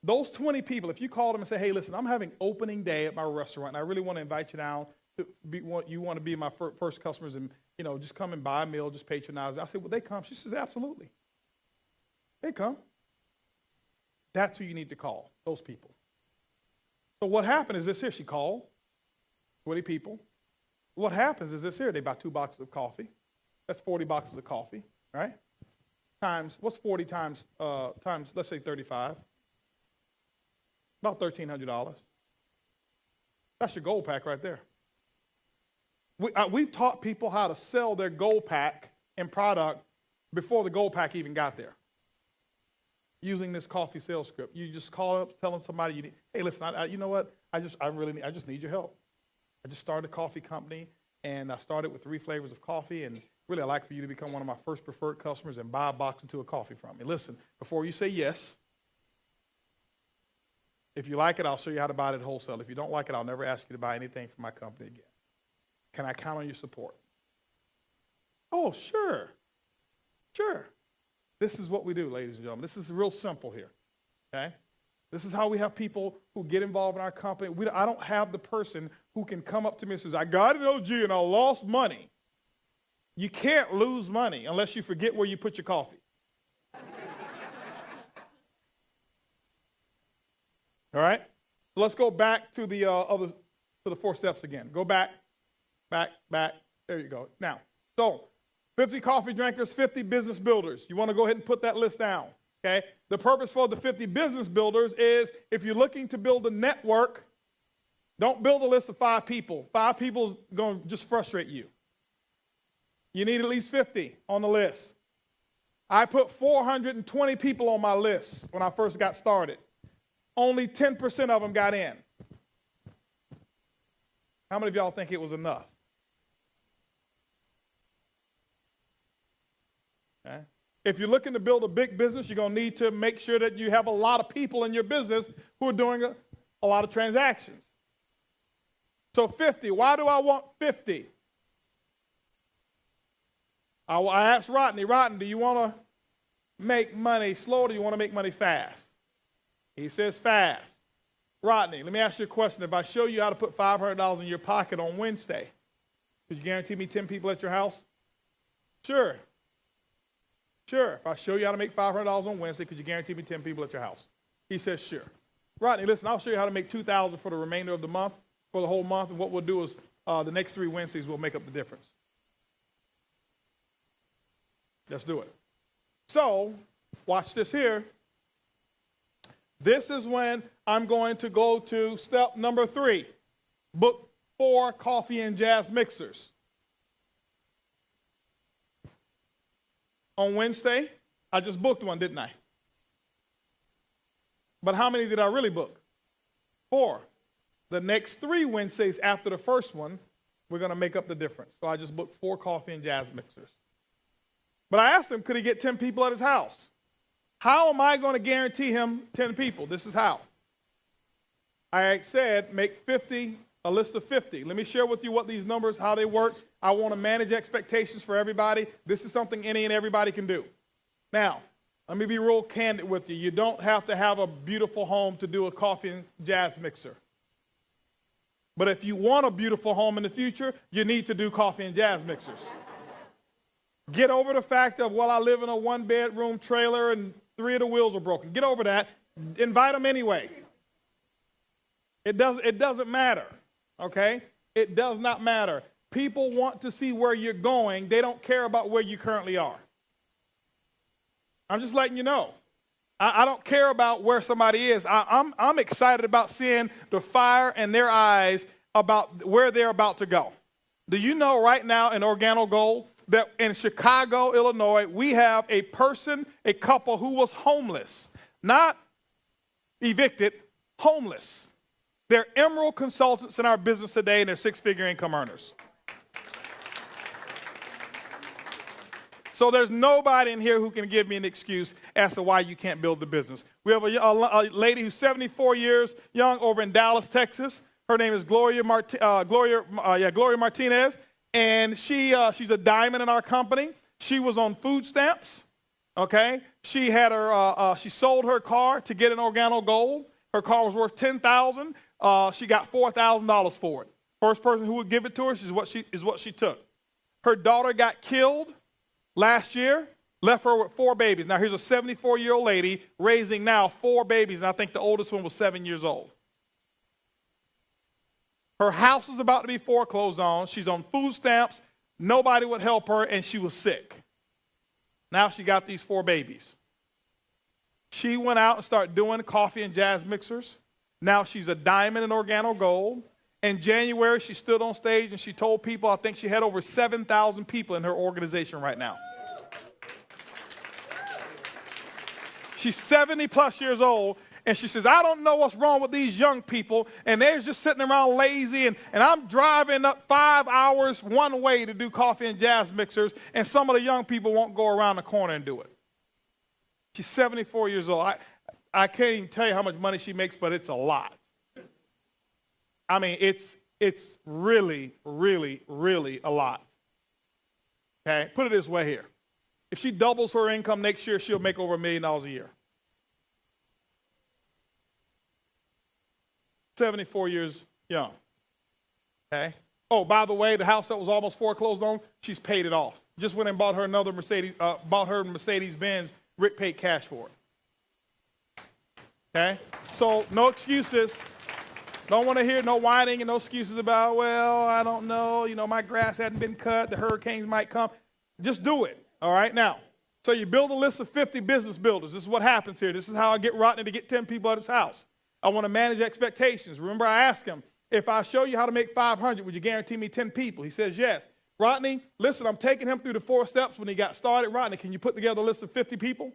those 20 people, if you call them and say, hey, listen, I'm having opening day at my restaurant, and I really want to invite you down. You want to be my first customers and, just come and buy a meal, just patronize me. I said, well, they come. She says, absolutely. They come. That's who you need to call, those people. So what happened is this here. She called 20 people. What happens is this here. They buy 2 boxes of coffee. That's 40 boxes of coffee, right? What's 40 times, let's say 35? About $1,300. That's your gold pack right there. We've taught people how to sell their gold pack and product before the gold pack even got there. Using this coffee sales script. You just call up telling somebody, hey, listen, you know what? I just need your help. I just started a coffee company, and I started with 3 flavors of coffee, and really I'd like for you to become one of my first preferred customers and buy a box or 2 of coffee from me. Listen, before you say yes, if you like it, I'll show you how to buy it at wholesale. If you don't like it, I'll never ask you to buy anything from my company again. Can I count on your support? Oh, sure. Sure. This is what we do, ladies and gentlemen. This is real simple here, okay? This is how we have people who get involved in our company. I don't have the person who can come up to me and says, I got an OG and I lost money. You can't lose money unless you forget where you put your coffee. All right? So let's go back to the 4 steps again. Go back. There you go. Now, so 50 coffee drinkers, 50 business builders. You want to go ahead and put that list down, okay? The purpose for the 50 business builders is if you're looking to build a network, don't build a list of 5 people. 5 people is going to just frustrate you. You need at least 50 on the list. I put 420 people on my list when I first got started. Only 10% of them got in. How many of y'all think it was enough? Okay. If you're looking to build a big business, you're going to need to make sure that you have a lot of people in your business who are doing a lot of transactions. So 50. Why do I want 50? I asked Rodney, do you want to make money slow or do you want to make money fast? He says fast. Rodney, let me ask you a question. If I show you how to put $500 in your pocket on Wednesday, could you guarantee me 10 people at your house? Sure. Sure. If I show you how to make $500 on Wednesday, could you guarantee me 10 people at your house? He says, sure. Rodney, listen, I'll show you how to make $2,000 for the remainder of the month, for the whole month, and what we'll do is the next 3 Wednesdays will make up the difference. Let's do it. So, watch this here. This is when I'm going to go to step number 3. Book 4 coffee and jazz mixers. On Wednesday, I just booked one, didn't I? But how many did I really book? 4. The next 3 Wednesdays after the first one, we're going to make up the difference. So I just booked 4 coffee and jazz mixers. But I asked him, could he get 10 people at his house? How am I going to guarantee him 10 people? This is how. I said, make 50, a list of 50. Let me share with you what these numbers, how they work. I want to manage expectations for everybody. This is something any and everybody can do. Now, let me be real candid with you. You don't have to have a beautiful home to do a coffee and jazz mixer. But if you want a beautiful home in the future, you need to do coffee and jazz mixers. Get over the fact of, well, I live in a 1-bedroom trailer and 3 of the wheels are broken. Get over that. Invite them anyway. It doesn't matter, okay? It does not matter. People want to see where you're going. They don't care about where you currently are. I'm just letting you know. I don't care about where somebody is. I'm excited about seeing the fire in their eyes about where they're about to go. Do you know right now in Organo Gold that in Chicago, Illinois, we have a couple who was homeless, not evicted, homeless. They're emerald consultants in our business today, and they're 6-figure income earners. So there's nobody in here who can give me an excuse as to why you can't build the business. We have a lady who's 74 years young over in Dallas, Texas. Her name is Gloria Martinez, and she's a diamond in our company. She was on food stamps. Okay, she had she sold her car to get an Organo Gold. Her car was worth $10,000. She got $4,000 for it. First person who would give it to her is what she took. Her daughter got killed last year, left her with 4 babies. Now, here's a 74-year-old lady raising now 4 babies, and I think the oldest one was 7 years old. Her house is about to be foreclosed on. She's on food stamps. Nobody would help her, and she was sick. Now she got these 4 babies. She went out and started doing coffee and jazz mixers. Now she's a diamond in Organo Gold. In January, she stood on stage and she told people, I think she had over 7,000 people in her organization right now. She's 70-plus years old, and she says, I don't know what's wrong with these young people, and they're just sitting around lazy, and I'm driving up 5 hours one way to do coffee and jazz mixers, and some of the young people won't go around the corner and do it. She's 74 years old. I can't even tell you how much money she makes, but it's a lot. I mean, it's really, really, really a lot. Okay? Put it this way here. If she doubles her income next year, she'll make over $1 million a year. 74 years young. Okay? Oh, by the way, the house that was almost foreclosed on, she's paid it off. Just went and bought her another Mercedes-Benz. Rick paid cash for it. Okay? So no excuses. Don't want to hear no whining and no excuses about, well, I don't know, my grass hadn't been cut, the hurricanes might come. Just do it, all right? Now, so you build a list of 50 business builders. This is what happens here. This is how I get Rodney to get 10 people at his house. I want to manage expectations. Remember, I asked him, if I show you how to make 500, would you guarantee me 10 people? He says, yes. Rodney, listen, I'm taking him through the 4 steps when he got started. Rodney, can you put together a list of 50 people?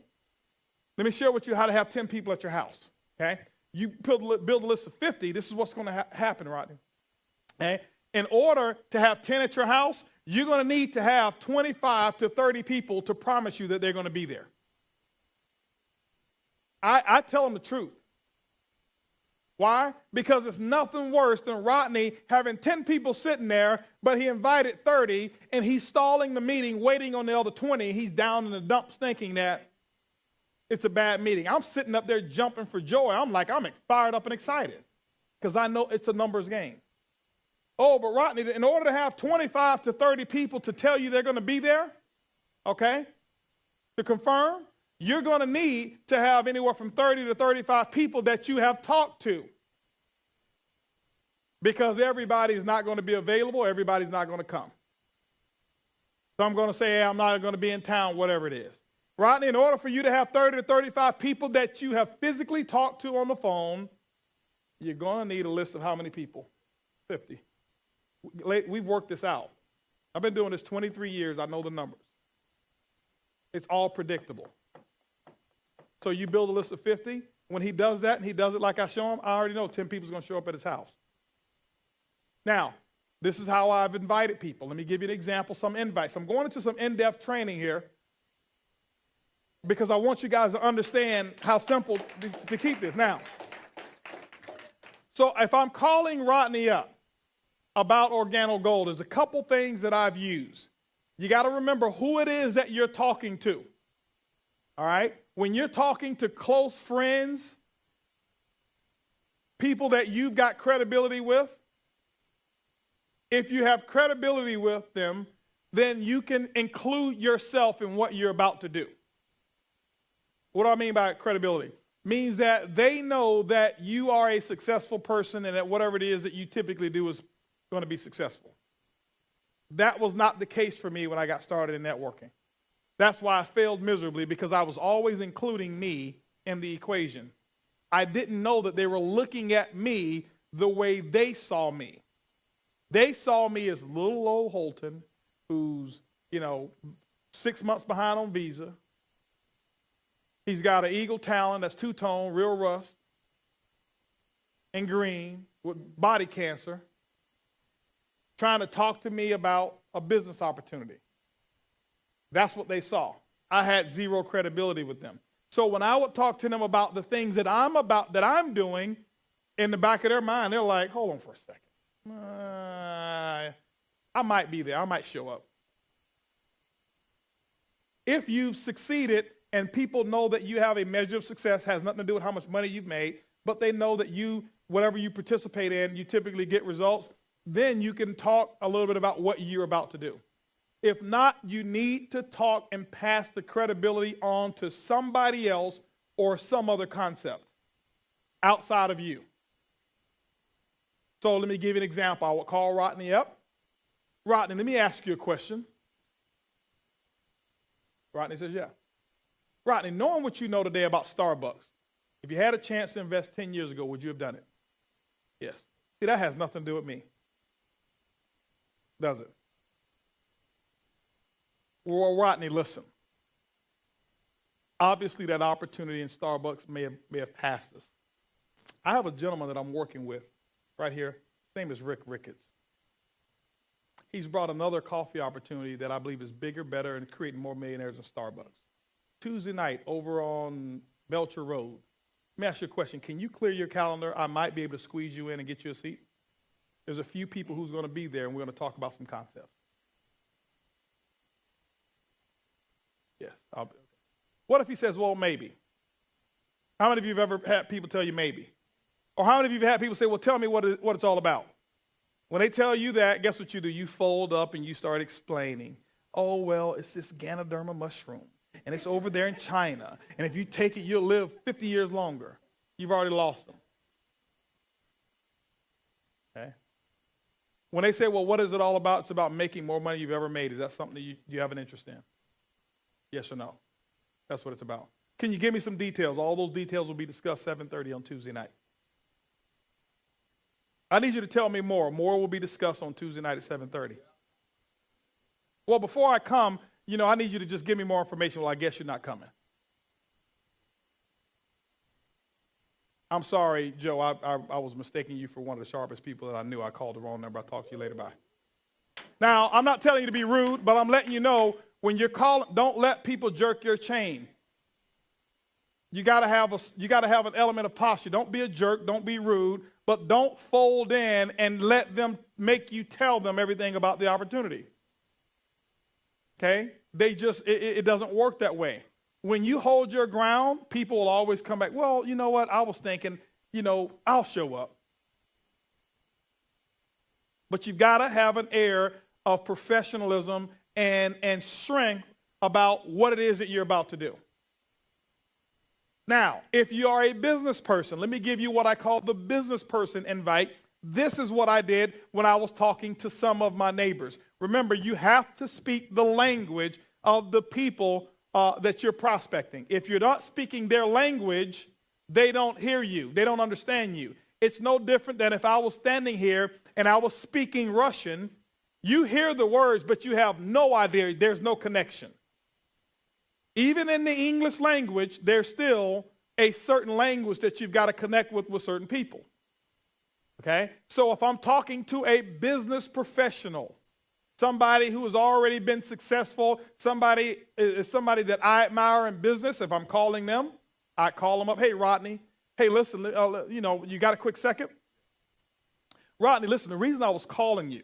Let me share with you how to have 10 people at your house, okay? You build a list of 50, this is what's going to happen, Rodney. Okay? In order to have 10 at your house, you're going to need to have 25 to 30 people to promise you that they're going to be there. I tell them the truth. Why? Because it's nothing worse than Rodney having 10 people sitting there, but he invited 30, and he's stalling the meeting, waiting on the other 20. He's down in the dumps thinking that it's a bad meeting. I'm sitting up there jumping for joy. I'm fired up and excited because I know it's a numbers game. Oh, but Rodney, in order to have 25 to 30 people to tell you they're going to be there, okay, to confirm, you're going to need to have anywhere from 30 to 35 people that you have talked to. Because everybody is not going to be available. Everybody's not going to come. So I'm going to say, hey, I'm not going to be in town, whatever it is. Rodney, in order for you to have 30 to 35 people that you have physically talked to on the phone, you're going to need a list of how many people? 50. We've worked this out. I've been doing this 23 years. I know the numbers. It's all predictable. So you build a list of 50. When he does that and he does it like I show him, I already know 10 people is going to show up at his house. Now, this is how I've invited people. Let me give you an example, some invites. I'm going into some in-depth training here because I want you guys to understand how simple to keep this. Now, so if I'm calling Rodney up about Organo Gold, there's a couple things that I've used. You got to remember who it is that you're talking to. All right? When you're talking to close friends, people that you've got credibility with, if you have credibility with them, then you can include yourself in what you're about to do. What do I mean by credibility? Means that they know that you are a successful person and that whatever it is that you typically do is going to be successful. That was not the case for me when I got started in networking. That's why I failed miserably, because I was always including me in the equation. I didn't know that they were looking at me the way they saw me. They saw me as little old Holton, who's, 6 months behind on visa. He's got an eagle talon that's two-tone, real rust, and green, with body cancer, trying to talk to me about a business opportunity. That's what they saw. I had zero credibility with them. So when I would talk to them about the things that I'm doing, in the back of their mind, they're like, hold on for a second. I might be there. I might show up. If you've succeeded and people know that you have a measure of success, has nothing to do with how much money you've made, but they know that whatever you participate in, you typically get results, then you can talk a little bit about what you're about to do. If not, you need to talk and pass the credibility on to somebody else or some other concept outside of you. So let me give you an example. I will call Rodney up. Rodney, let me ask you a question. Rodney says, yeah. Rodney, knowing what you know today about Starbucks, if you had a chance to invest 10 years ago, would you have done it? Yes. See, that has nothing to do with me. Does it? Well, Rodney, listen. Obviously, that opportunity in Starbucks may have passed us. I have a gentleman that I'm working with right here. His name is Rick Ricketts. He's brought another coffee opportunity that I believe is bigger, better, and creating more millionaires than Starbucks. Tuesday night over on Belcher Road. Let me ask you a question. Can you clear your calendar? I might be able to squeeze you in and get you a seat. There's a few people who's going to be there, and we're going to talk about some concepts. Yes. I'll be okay. What if he says, well, maybe? How many of you have ever had people tell you maybe? Or how many of you have had people say, well, tell me what it's all about? When they tell you that, guess what you do? You fold up and you start explaining. Oh, well, it's this Ganoderma mushroom, and it's over there in China. And if you take it, you'll live 50 years longer. You've already lost them. Okay? When they say, well, what is it all about? It's about making more money you've ever made. Is that something that you have an interest in? Yes or no? That's what it's about. Can you give me some details? All those details will be discussed 7:30 on Tuesday night. I need you to tell me more. More will be discussed on Tuesday night at 7:30. Well, before I come, I need you to just give me more information. Well, I guess you're not coming. I'm sorry, Joe. I was mistaking you for one of the sharpest people that I knew. I called the wrong number. I'll talk to you later. Bye. Now, I'm not telling you to be rude, but I'm letting you know when you're calling, don't let people jerk your chain. You got to have an element of posture. Don't be a jerk. Don't be rude. But don't fold in and let them make you tell them everything about the opportunity. Okay? It doesn't work that way. When you hold your ground, people will always come back, well, you know what? I was thinking, I'll show up. But you've got to have an air of professionalism and strength about what it is that you're about to do. Now, if you are a business person, let me give you what I call the business person invite. This is what I did when I was talking to some of my neighbors. Remember, you have to speak the language of the people that you're prospecting. If you're not speaking their language, they don't hear you. They don't understand you. It's no different than if I was standing here and I was speaking Russian. You hear the words, but you have no idea. There's no connection. Even in the English language, there's still a certain language that you've got to connect with certain people. Okay? So if I'm talking to a business professional, somebody who has already been successful, somebody that I admire in business, if I'm calling them, I call them up. Hey, Rodney. Hey, listen, you got a quick second? Rodney, listen, the reason I was calling you,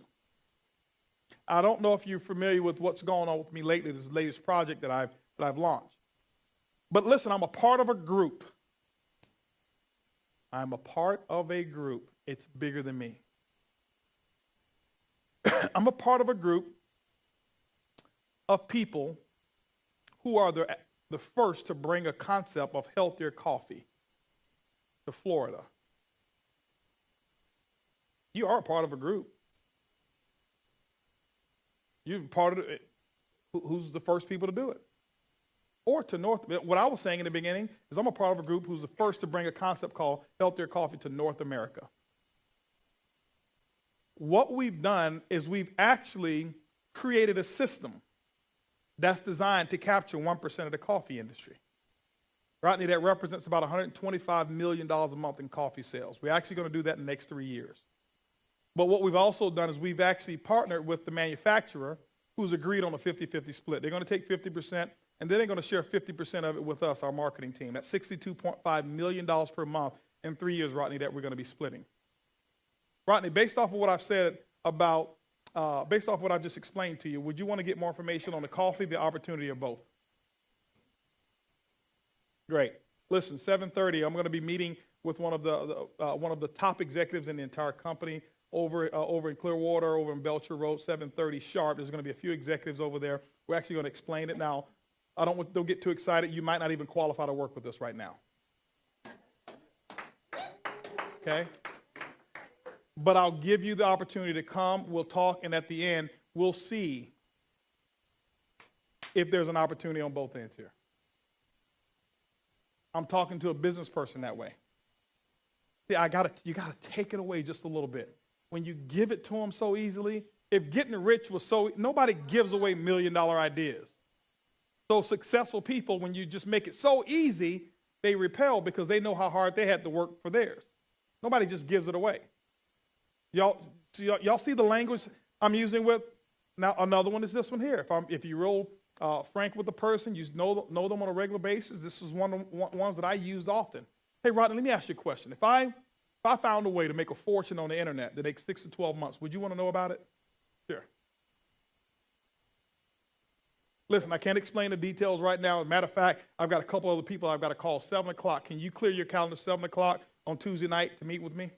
I don't know if you're familiar with what's going on with me lately, this latest project that I've launched. But listen, I'm a part of a group. I'm a part of a group. It's bigger than me. I'm a part of a group of people who are the first to bring a concept of healthier coffee to Florida. You are a part of a group. You're part of it. Who's the first people to do it? Or to North. What I was saying in the beginning is I'm a part of a group who's the first to bring a concept called healthier coffee to North America. What we've done is we've actually created a system that's designed to capture 1% of the coffee industry. Rodney, that represents about $125 million a month in coffee sales. We're actually going to do that in the next 3 years. But what we've also done is we've actually partnered with the manufacturer who's agreed on a 50-50 split. They're going to take 50%, and then they're going to share 50% of it with us, our marketing team. That's $62.5 million per month in 3 years, Rodney, that we're going to be splitting. Rodney, based off of what I've said about, based off what I've just explained to you, would you want to get more information on the coffee, the opportunity, or both? Great. Listen, 7:30, I'm going to be meeting with one of the top executives in the entire company over in Clearwater, over in Belcher Road, 7:30 sharp. There's going to be a few executives over there. We're actually going to explain it now. Don't get too excited. You might not even qualify to work with us right now. Okay? But I'll give you the opportunity to come. We'll talk, and at the end, we'll see if there's an opportunity on both ends here. I'm talking to a business person that way. See, you gotta take it away just a little bit. When you give it to them so easily, if getting rich was nobody gives away $1 million ideas. So successful people, when you just make it so easy, they repel because they know how hard they had to work for theirs. Nobody just gives it away. Y'all see the language I'm using with? Now, another one is this one here. If you're real frank with the person, you know them on a regular basis, this is one of the ones that I used often. Hey, Rodney, let me ask you a question. If I found a way to make a fortune on the internet that takes 6 to 12 months, would you want to know about it? Sure. Listen, I can't explain the details right now. As a matter of fact, I've got a couple other people I've got to call 7 o'clock. Can you clear your calendar 7 o'clock on Tuesday night to meet with me?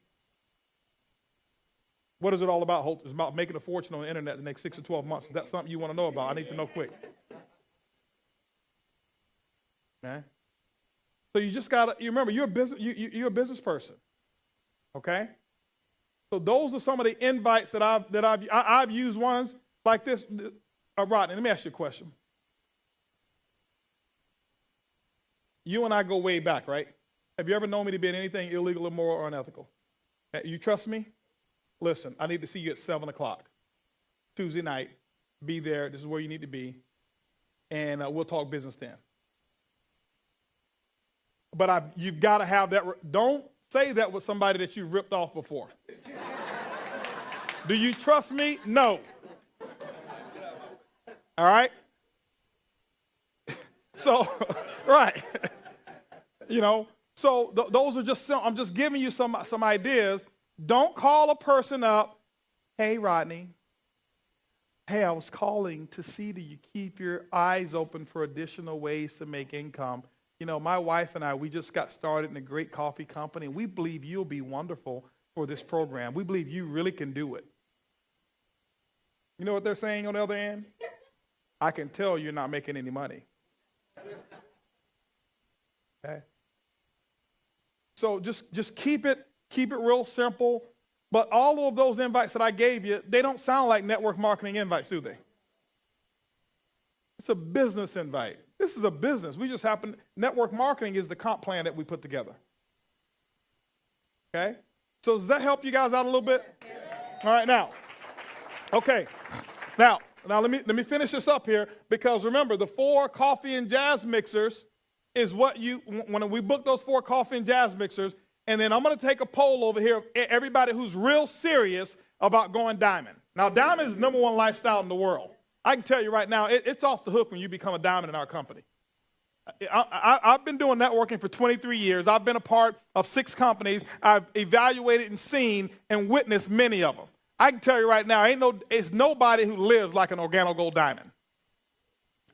What is it all about, Holton? It's about making a fortune on the internet in the next 6 to 12 months. Is that something you want to know about? I need to know quick. Okay? So you just got to, you remember, you're a business person. Okay? So those are some of the invites that I've used ones like this. Rodney, let me ask you a question. You and I go way back, right? Have you ever known me to be in anything illegal, immoral, or unethical? You trust me? Listen, I need to see you at 7 o'clock. Tuesday night. Be there. This is where you need to be. And we'll talk business then. But you've got to have that. Don't say that with somebody that you've ripped off before. Do you trust me? No. All right? So, right. So those are just some, I'm just giving you some ideas. Don't call a person up, hey, Rodney, hey, I was calling to see do you keep your eyes open for additional ways to make income. My wife and I, we just got started in a great coffee company, and we believe you'll be wonderful for this program. We believe you really can do it. You know what they're saying on the other end? I can tell you're not making any money. Okay? So just keep it real simple. But all of those invites that I gave you, they don't sound like network marketing invites, do they? It's a business invite. This is a business. Network marketing is the comp plan that we put together. Okay? So does that help you guys out a little bit? All right, now. Okay. Now let me finish this up here, because remember, the 4 coffee and jazz mixers is what when we book those 4 coffee and jazz mixers, and then I'm going to take a poll over here of everybody who's real serious about going diamond. Now, diamond is the #1 lifestyle in the world. I can tell you right now, it's off the hook when you become a diamond in our company. I've been doing networking for 23 years. I've been a part of 6 companies. I've evaluated and seen and witnessed many of them. I can tell you right now, it's nobody who lives like an Organo Gold diamond.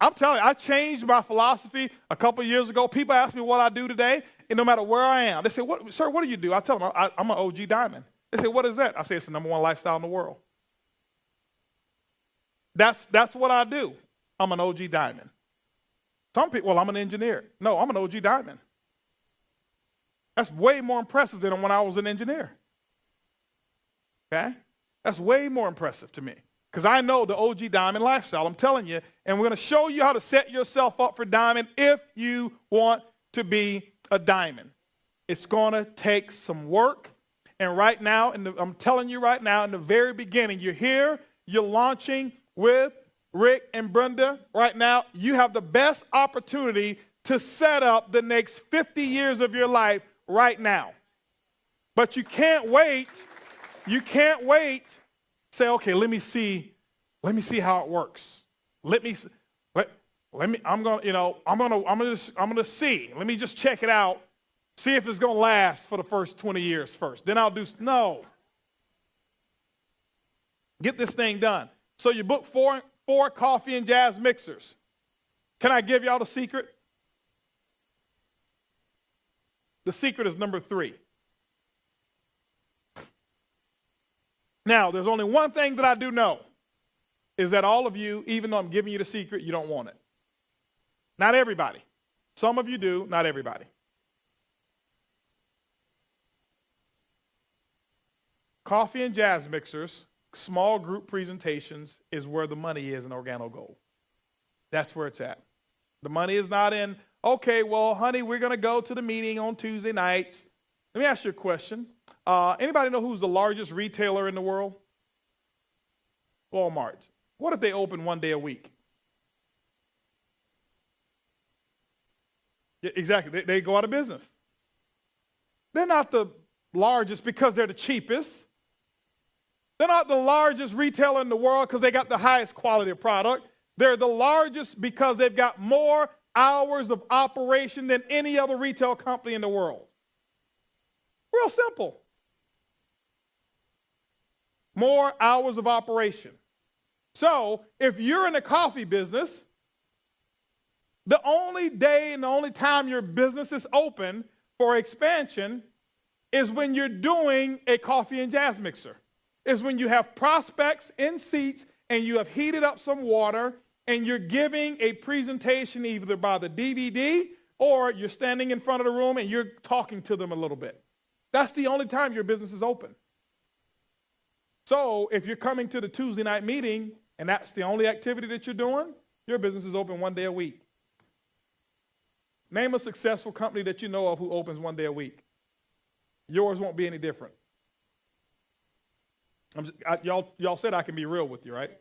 I'm telling you, I changed my philosophy a couple of years ago. People ask me what I do today, and no matter where I am, they say, "Sir, what do you do?" I tell them, I'm an OG diamond. They say, "What is that?" I say, "It's the #1 lifestyle in the world." That's what I do. I'm an OG diamond. Some people, well, I'm an engineer. No, I'm an OG diamond. That's way more impressive than when I was an engineer. Okay? That's way more impressive to me, because I know the OG diamond lifestyle. I'm telling you, and we're going to show you how to set yourself up for diamond if you want to be a diamond. It's going to take some work. And right now, I'm telling you right now, in the very beginning, you're here, you're launching with Rick and Brenda. Right now, you have the best opportunity to set up the next 50 years of your life right now. But you can't wait. You can't wait. Say, okay, let me see how it works. I'm gonna see. Let me just check it out. See if it's gonna last for the first 20 years first. Then I'll do. No. Get this thing done. So you book 4 coffee and jazz mixers. Can I give y'all the secret? The secret is number 3. Now, there's only one thing that I do know, is that all of you, even though I'm giving you the secret, you don't want it. Not everybody. Some of you do, not everybody. Coffee and jazz mixers, small group presentations, is where the money is in Organo Gold. That's where it's at. The money is not in, okay, well, honey, we're going to go to the meeting on Tuesday nights. Let me ask you a question. Anybody know who's the largest retailer in the world? Walmart. What if they open 1 day a week? Yeah, exactly. They go out of business. They're not the largest because they're the cheapest. They're not the largest retailer in the world because they got the highest quality of product. They're the largest because they've got more hours of operation than any other retail company in the world. Real simple. More hours of operation. So if you're in the coffee business, the only day and the only time your business is open for expansion is when you're doing a coffee and jazz mixer. Is when you have prospects in seats and you have heated up some water and you're giving a presentation either by the DVD or you're standing in front of the room and you're talking to them a little bit. That's the only time your business is open. So if you're coming to the Tuesday night meeting and that's the only activity that you're doing, your business is open 1 day a week. Name a successful company that you know of who opens 1 day a week. Yours won't be any different. Y'all said I can be real with you, right?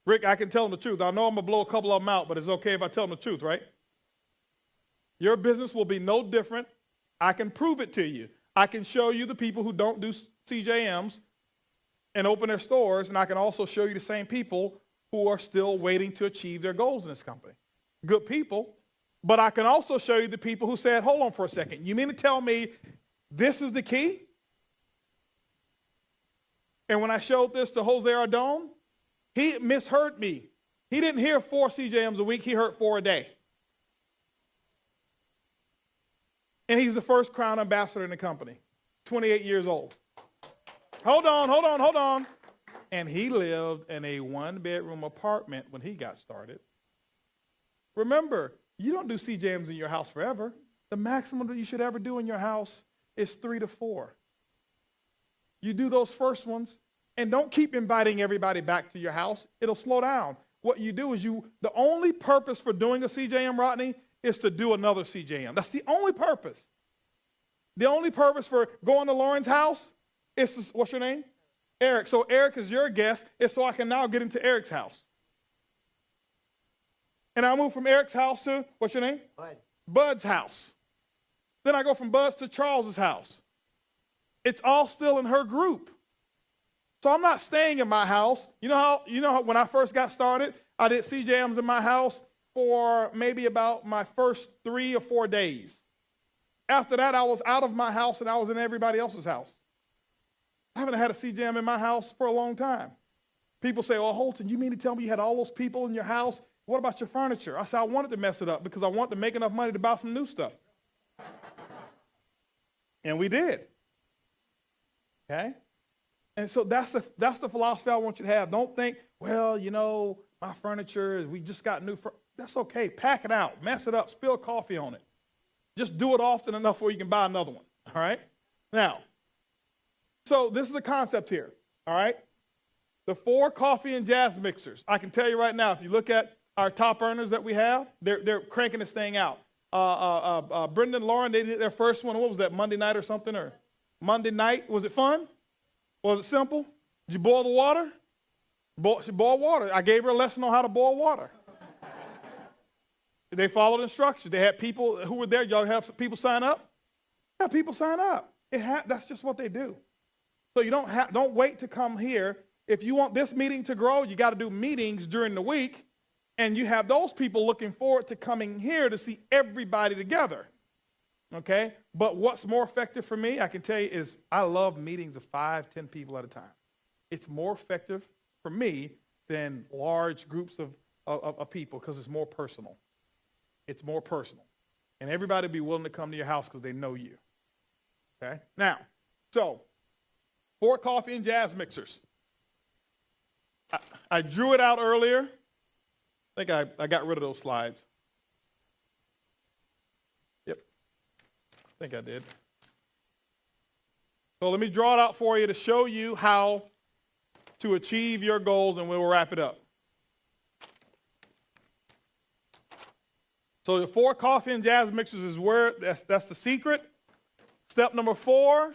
Rick, I can tell them the truth. I know I'm going to blow a couple of them out, but it's okay if I tell them the truth, right? Your business will be no different. I can prove it to you. I can show you the people who don't do CJMs and open their stores, and I can also show you the same people who are still waiting to achieve their goals in this company. Good people, but I can also show you the people who said, hold on for a second. You mean to tell me this is the key? And when I showed this to Jose Ardon, he misheard me. He didn't hear 4 CJMs a week. He heard 4 a day. And he's the first Crown Ambassador in the company, 28 years old. Hold on. And he lived in a one-bedroom apartment when he got started. Remember, you don't do CJMs in your house forever. The maximum that you should ever do in your house is 3 to 4. You do those first ones, and don't keep inviting everybody back to your house. It'll slow down. What you do is the only purpose for doing a CJM, Rodney, is to do another CJM. That's the only purpose. The only purpose for going to Lauren's house is, what's your name? Eric. So Eric is your guest, is so I can now get into Eric's house. And I move from Eric's house to, what's your name? Bud. Bud's house. Then I go from Bud's to Charles's house. It's all still in her group. So I'm not staying in my house. You know how when I first got started, I did CJMs in my house for maybe about my first 3 or 4 days. After that, I was out of my house and I was in everybody else's house. I haven't had a CJM in my house for a long time. People say, oh, Holton, you mean to tell me you had all those people in your house? What about your furniture? I said, I wanted to mess it up because I wanted to make enough money to buy some new stuff. And we did. Okay? And so that's the philosophy I want you to have. Don't think, well, my furniture, we just got new furniture. That's okay. Pack it out. Mess it up. Spill coffee on it. Just do it often enough where you can buy another one. All right? Now, so this is the concept here. All right? The 4 coffee and jazz mixers. I can tell you right now, if you look at our top earners that we have, they're cranking this thing out. Brendan and Lauren, they did their first one. What was that, Monday night or something? Or Monday night? Was it fun? Was it simple? Did you boil the water? She boiled water. I gave her a lesson on how to boil water. They followed instructions. They had people who were there. Y'all have people sign up? Yeah, people sign up. That's just what they do. So you don't wait to come here. If you want this meeting to grow, you got to do meetings during the week, and you have those people looking forward to coming here to see everybody together. Okay? But what's more effective for me, I can tell you, is I love meetings of 5, 10 people at a time. It's more effective for me than large groups of people because it's more personal. It's more personal. And everybody will be willing to come to your house because they know you. Okay? Now, so 4 coffee and jazz mixers. I drew it out earlier. I think I got rid of those slides. Yep. I think I did. So let me draw it out for you to show you how to achieve your goals, and we'll wrap it up. So the 4 coffee and jazz mixers is where, that's the secret. Step number 4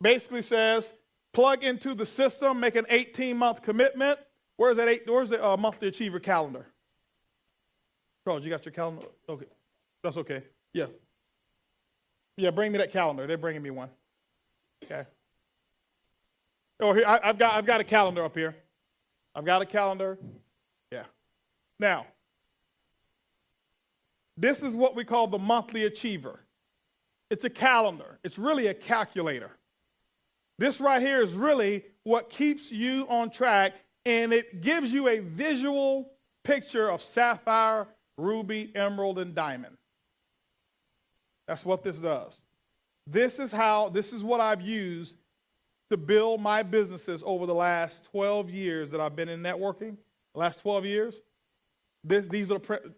basically says, plug into the system, make an 18-month commitment. Where's the monthly achiever calendar? Charles, you got your calendar? Okay. That's okay. Yeah. Yeah, bring me that calendar. They're bringing me one. Okay. Oh, here, I've got a calendar up here. I've got a calendar. Yeah. Now, this is what we call the monthly achiever. It's a calendar. It's really a calculator. This right here is really what keeps you on track, and it gives you a visual picture of sapphire, ruby, emerald, and diamond. That's what this does. This is what I've used to build my businesses over the last 12 years that I've been in networking. The last 12 years.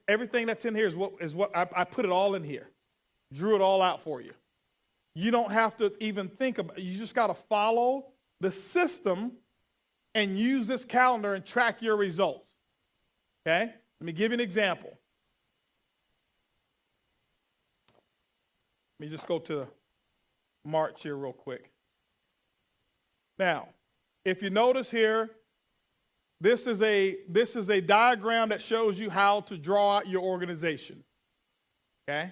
Everything that's in here is what I put it all in here. Drew it all out for you. You don't have to even think about it. You just got to follow the system and use this calendar and track your results. Okay? Let me give you an example. Let me just go to March here real quick. Now, if you notice here, this is a diagram that shows you how to draw out your organization. Okay?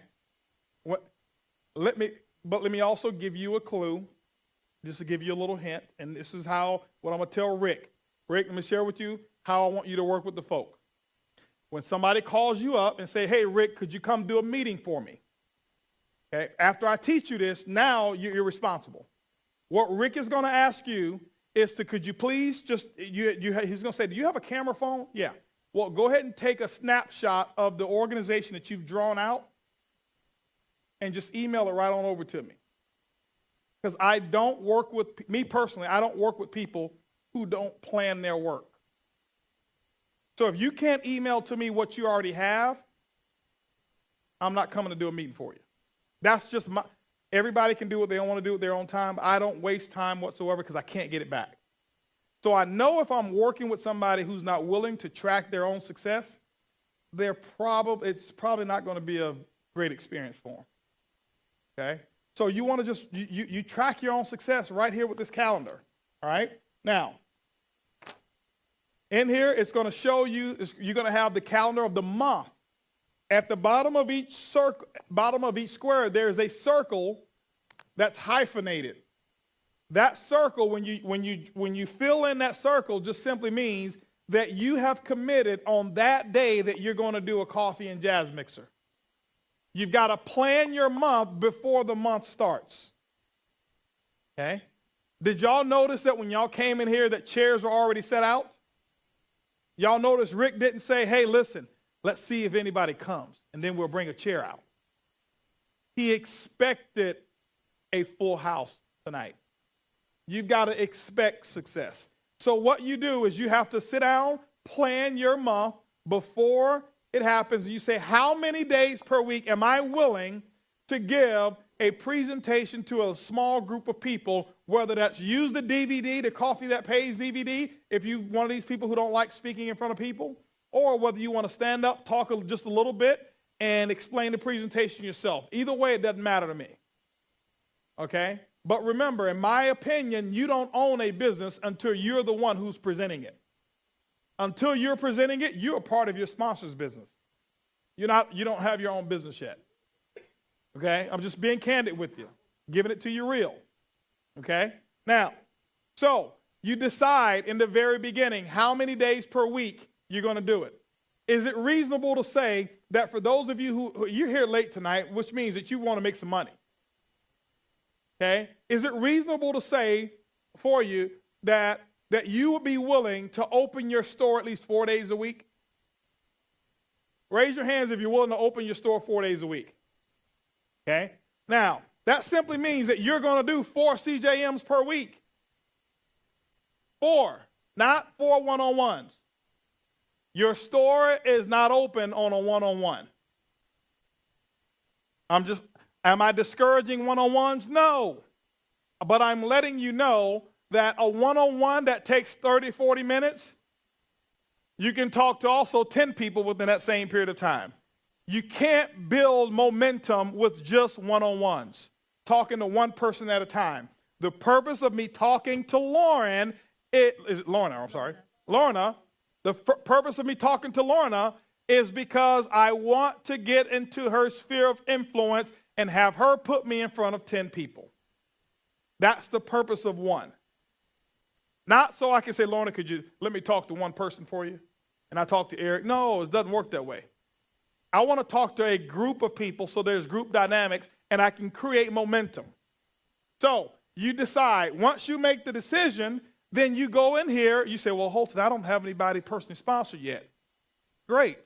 Let me also give you a clue, just to give you a little hint, and this is what I'm going to tell Rick. Rick, let me share with you how I want you to work with the folk. When somebody calls you up and say, hey, Rick, could you come do a meeting for me? Okay? After I teach you this, now you're responsible. What Rick is going to ask you is could you please he's going to say, do you have a camera phone? Yeah. Well, go ahead and take a snapshot of the organization that you've drawn out and just email it right on over to me. Because I don't work with, me personally, I don't work with people who don't plan their work. So if you can't email to me what you already have, I'm not coming to do a meeting for you. That's just everybody can do what they want to do at their own time. I don't waste time whatsoever because I can't get it back. So I know if I'm working with somebody who's not willing to track their own success, it's probably not going to be a great experience for them. Okay? So you want to just, you track your own success right here with this calendar. All right? Now, in here, it's going to show you, you're going to have the calendar of the month. At the bottom of each circle, bottom of each square, there's a circle that's hyphenated. That circle, when you fill in that circle, just simply means that you have committed on that day that you're going to do a coffee and jazz mixer. You've got to plan your month before the month starts. Okay? Did y'all notice that when y'all came in here that chairs were already set out? Y'all notice Rick didn't say, hey, listen, let's see if anybody comes, and then we'll bring a chair out. He expected a full house tonight. You've got to expect success. So what you do is you have to sit down, plan your month before it happens. You say, how many days per week am I willing to give a presentation to a small group of people, whether that's use the DVD, the Coffee That Pays DVD, if you're one of these people who don't like speaking in front of people, or whether you want to stand up, talk just a little bit, and explain the presentation yourself. Either way, it doesn't matter to me. Okay? But remember, in my opinion, you don't own a business until you're the one who's presenting it. Until you're presenting it, you're a part of your sponsor's business. You don't have your own business yet. Okay? I'm just being candid with you, giving it to you real. Okay? Now, so you decide in the very beginning how many days per week you're going to do it. Is it reasonable to say that for those of you who you're here late tonight, which means that you want to make some money? Okay? Is it reasonable to say for you that you would be willing to open your store at least 4 days a week? Raise your hands if you're willing to open your store 4 days a week. Okay? Now, that simply means that you're going to do 4 CJMs per week. 4, not 4 one-on-ones. Your store is not open on a one-on-one. Am I discouraging one-on-ones? No. But I'm letting you know that a one-on-one that takes 30, 40 minutes, you can talk to also 10 people within that same period of time. You can't build momentum with just one-on-ones, talking to one person at a time. The purpose of me talking to Lorna, the purpose of me talking to Lorna is because I want to get into her sphere of influence and have her put me in front of 10 people. That's the purpose of one. Not so I can say, Lorna, could you let me talk to one person for you? And I talk to Eric. No, it doesn't work that way. I want to talk to a group of people so there's group dynamics and I can create momentum. So you decide, once you make the decision, then you go in here, you say, well, Holton, I don't have anybody personally sponsored yet. Great.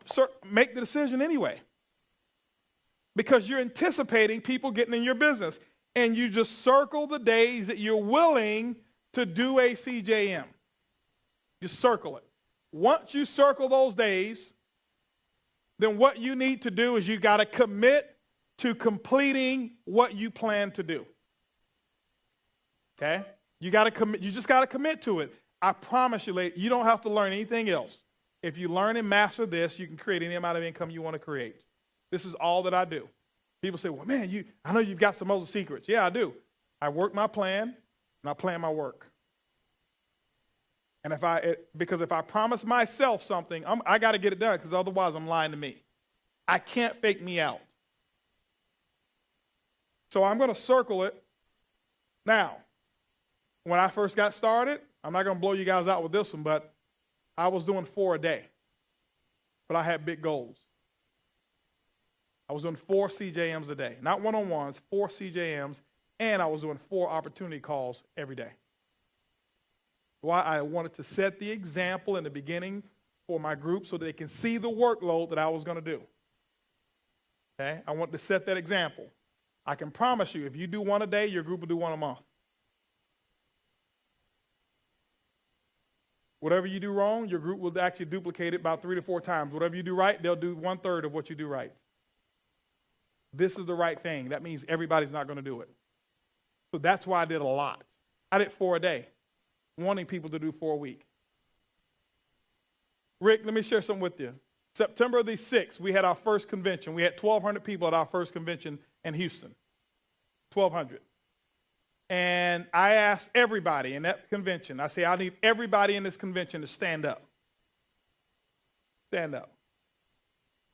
Sir, make the decision anyway. Because you're anticipating people getting in your business. And you just circle the days that you're willing to do a CJM. You circle it. Once you circle those days, then what you need to do is you got to commit to completing what you plan to do. Okay? You got to commit. You just got to commit to it. I promise you, ladies, you don't have to learn anything else. If you learn and master this, you can create any amount of income you want to create. This is all that I do. People say, well, man, I know you've got some other secrets. Yeah, I do. I work my plan, and I plan my work. And because if I promise myself something, I got to get it done, because otherwise I'm lying to me. I can't fake me out. So I'm going to circle it. Now, when I first got started, I'm not going to blow you guys out with this one, but I was doing 4 a day. But I had big goals. I was doing 4 CJMs a day. Not one-on-ones, 4 CJMs, and I was doing 4 opportunity calls every day. Why? I wanted to set the example in the beginning for my group so they can see the workload that I was going to do. Okay? I want to set that example. I can promise you, if you do 1 a day, your group will do 1 a month. Whatever you do wrong, your group will actually duplicate it about 3 to 4 times. Whatever you do right, they'll do 1/3 of what you do right. This is the right thing. That means everybody's not going to do it. So that's why I did a lot. I did 4 a day, wanting people to do 4 a week. Rick, let me share something with you. September the 6th, we had our first convention. We had 1,200 people at our first convention in Houston. 1,200. And I asked everybody in that convention, I say, I need everybody in this convention to stand up. Stand up.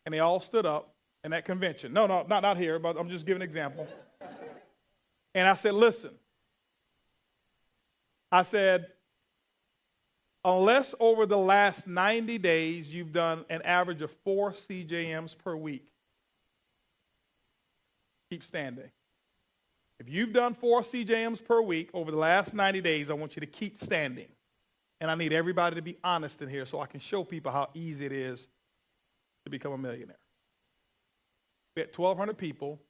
And they all stood up in that convention. No, not here, but I'm just giving an example. And I said, listen. I said, unless over the last 90 days you've done an average of 4 CJMs per week, keep standing. If you've done 4 CJMs per week over the last 90 days, I want you to keep standing. And I need everybody to be honest in here so I can show people how easy it is to become a millionaire. We had 1,200 people.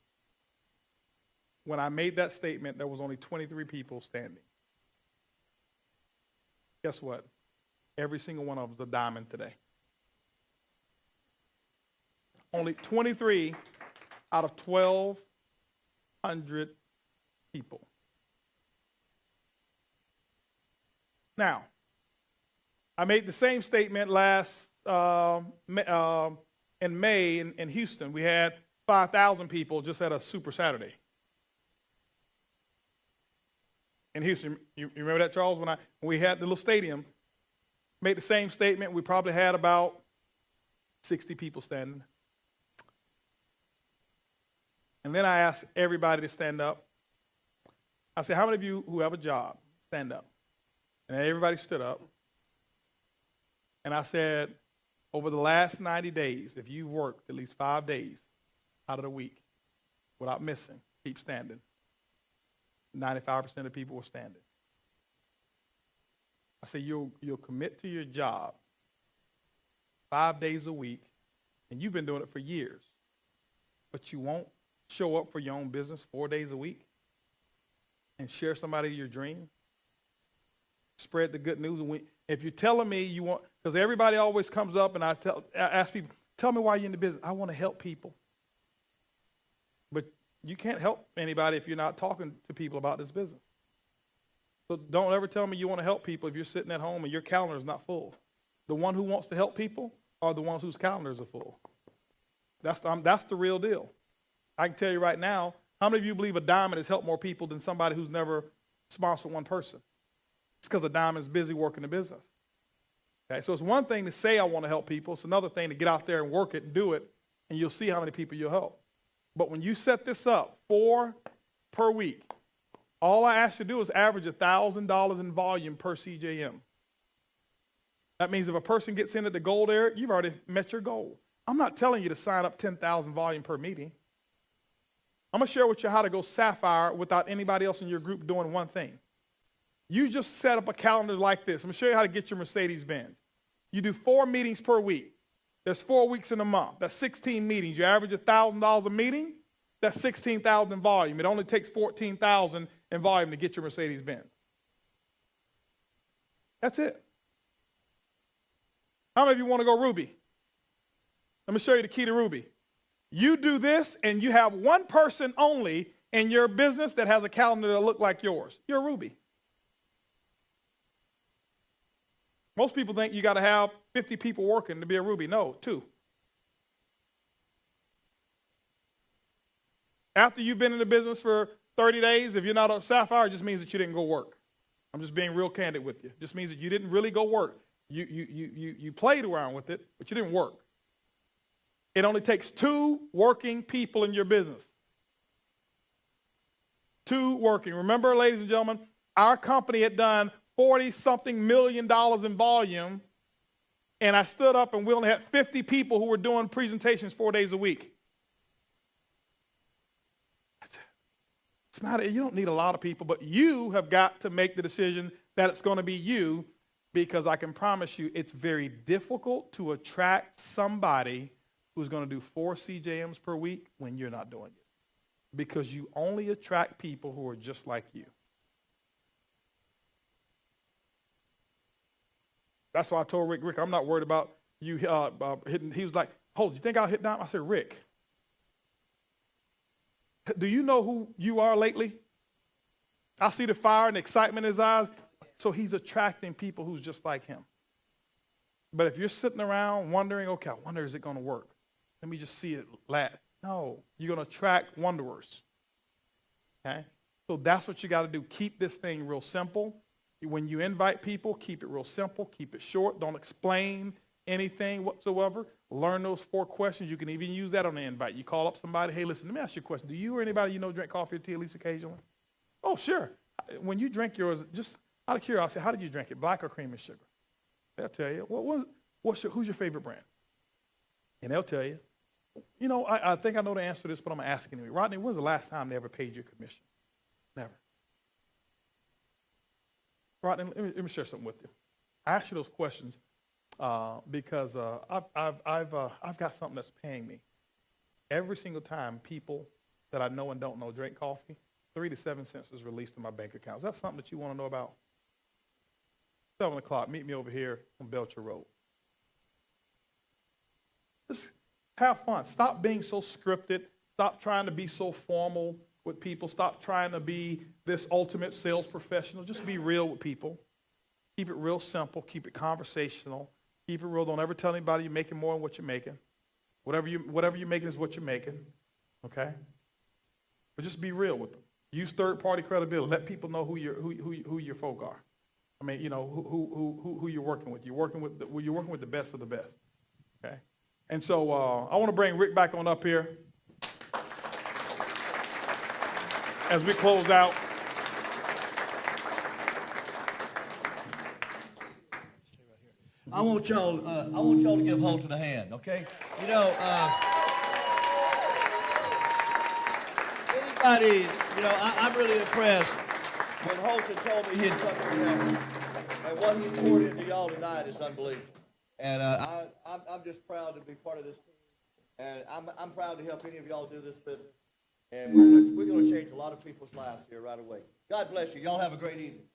When I made that statement, there was only 23 people standing. Guess what? Every single one of them is a diamond today. Only 23 out of 1,200 people. Now, I made the same statement in May in Houston. We had 5,000 people just at a Super Saturday. In Houston, you remember that, Charles? When we had the little stadium, made the same statement. We probably had about 60 people standing. And then I asked everybody to stand up. I said, how many of you who have a job, stand up? And everybody stood up. And I said, over the last 90 days, if you worked at least 5 days out of the week without missing, keep standing. 95% of people were standing. I said, you'll commit to your job 5 days a week, and you've been doing it for years, but you won't show up for your own business 4 days a week and share somebody your dream, spread the good news. And if you're telling me you want, because everybody always comes up and I ask people, tell me why you're in the business. I want to help people. But you can't help anybody if you're not talking to people about this business. So don't ever tell me you want to help people if you're sitting at home and your calendar is not full. The one who wants to help people are the ones whose calendars are full. That's the real deal. I can tell you right now, how many of you believe a diamond has helped more people than somebody who's never sponsored one person? It's because a diamond is busy working the business. Okay, so it's one thing to say I want to help people. It's another thing to get out there and work it and do it, and you'll see how many people you'll help. But when you set this up, 4 per week, all I ask you to do is average $1,000 in volume per CJM. That means if a person gets in at the gold area, you've already met your goal. I'm not telling you to sign up 10,000 volume per meeting. I'm going to share with you how to go sapphire without anybody else in your group doing one thing. You just set up a calendar like this. I'm going to show you how to get your Mercedes-Benz. You do 4 meetings per week. There's 4 weeks in a month. That's 16 meetings. You average $1,000 a meeting. That's 16,000 in volume. It only takes 14,000 in volume to get your Mercedes-Benz. That's it. How many of you want to go Ruby? Let me show you the key to Ruby. You do this, and you have one person only in your business that has a calendar that looks like yours. You're Ruby. Most people think you got to have 50 people working to be a Ruby. No, 2. After you've been in the business for 30 days, if you're not a sapphire, it just means that you didn't go work. I'm just being real candid with you. It just means that you didn't really go work. You played around with it, but you didn't work. It only takes 2 working people in your business. 2 working. Remember, ladies and gentlemen, our company had done $40-something million in volume, and I stood up and we only had 50 people who were doing presentations 4 days a week. It's not, you don't need a lot of people, but you have got to make the decision that it's going to be you, because I can promise you it's very difficult to attract somebody who's going to do 4 CJMs per week when you're not doing it, because you only attract people who are just like you. That's why I told Rick, I'm not worried about you hitting. He was like, hold, you think I'll hit down? I said, Rick, do you know who you are lately? I see the fire and the excitement in his eyes. So he's attracting people who's just like him. But if you're sitting around wondering, okay, I wonder, is it going to work? Let me just see it last. No, you're going to attract wanderers. Okay? So that's what you got to do. Keep this thing real simple. When you invite people, keep it real simple. Keep it short. Don't explain anything whatsoever. Learn those 4 questions. You can even use that on the invite. You call up somebody, hey, listen, let me ask you a question. Do you or anybody you know drink coffee or tea at least occasionally? Oh, sure. When you drink yours, just out of curiosity, how did you drink it, black or cream and sugar? They'll tell you. Who's your favorite brand? And they'll tell you. You know, I think I know the answer to this, but I'm going to ask anyway. Rodney, when's the last time they ever paid your commission? Never. Rodney, let me share something with you. I ask you those questions because I've got something that's paying me. Every single time people that I know and don't know drink coffee, 3 to 7 cents is released in my bank account. Is that something that you want to know about? 7 o'clock, meet me over here on Belcher Road. Just have fun. Stop being so scripted. Stop trying to be so formal with people. Stop trying to be this ultimate sales professional. Just be real with people. Keep it real simple. Keep it conversational. Keep it real. Don't ever tell anybody you're making more than what you're making. Whatever you're making is what you're making. Okay? But just be real with them. Use third-party credibility. Let people know who your folk are. I mean, you know, who you're working with. You're working with the best of the best. Okay? And so I want to bring Rick back on up here as we close out. I want y'all to give Holton a hand, okay? You know, anybody, you know, I'm really impressed when Holton told me he'd come here, and what he's poured into y'all tonight is unbelievable. And I'm just proud to be part of this team, and I'm proud to help any of y'all do this business. And we're going to change a lot of people's lives here right away. God bless you. Y'all have a great evening.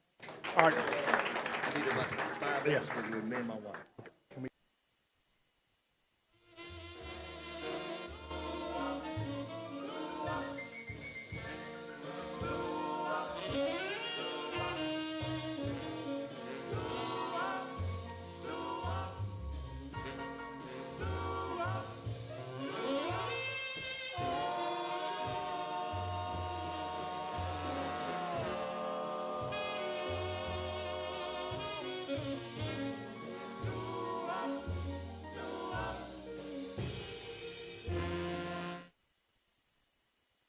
All right. I need about 5 minutes with you and me and my wife.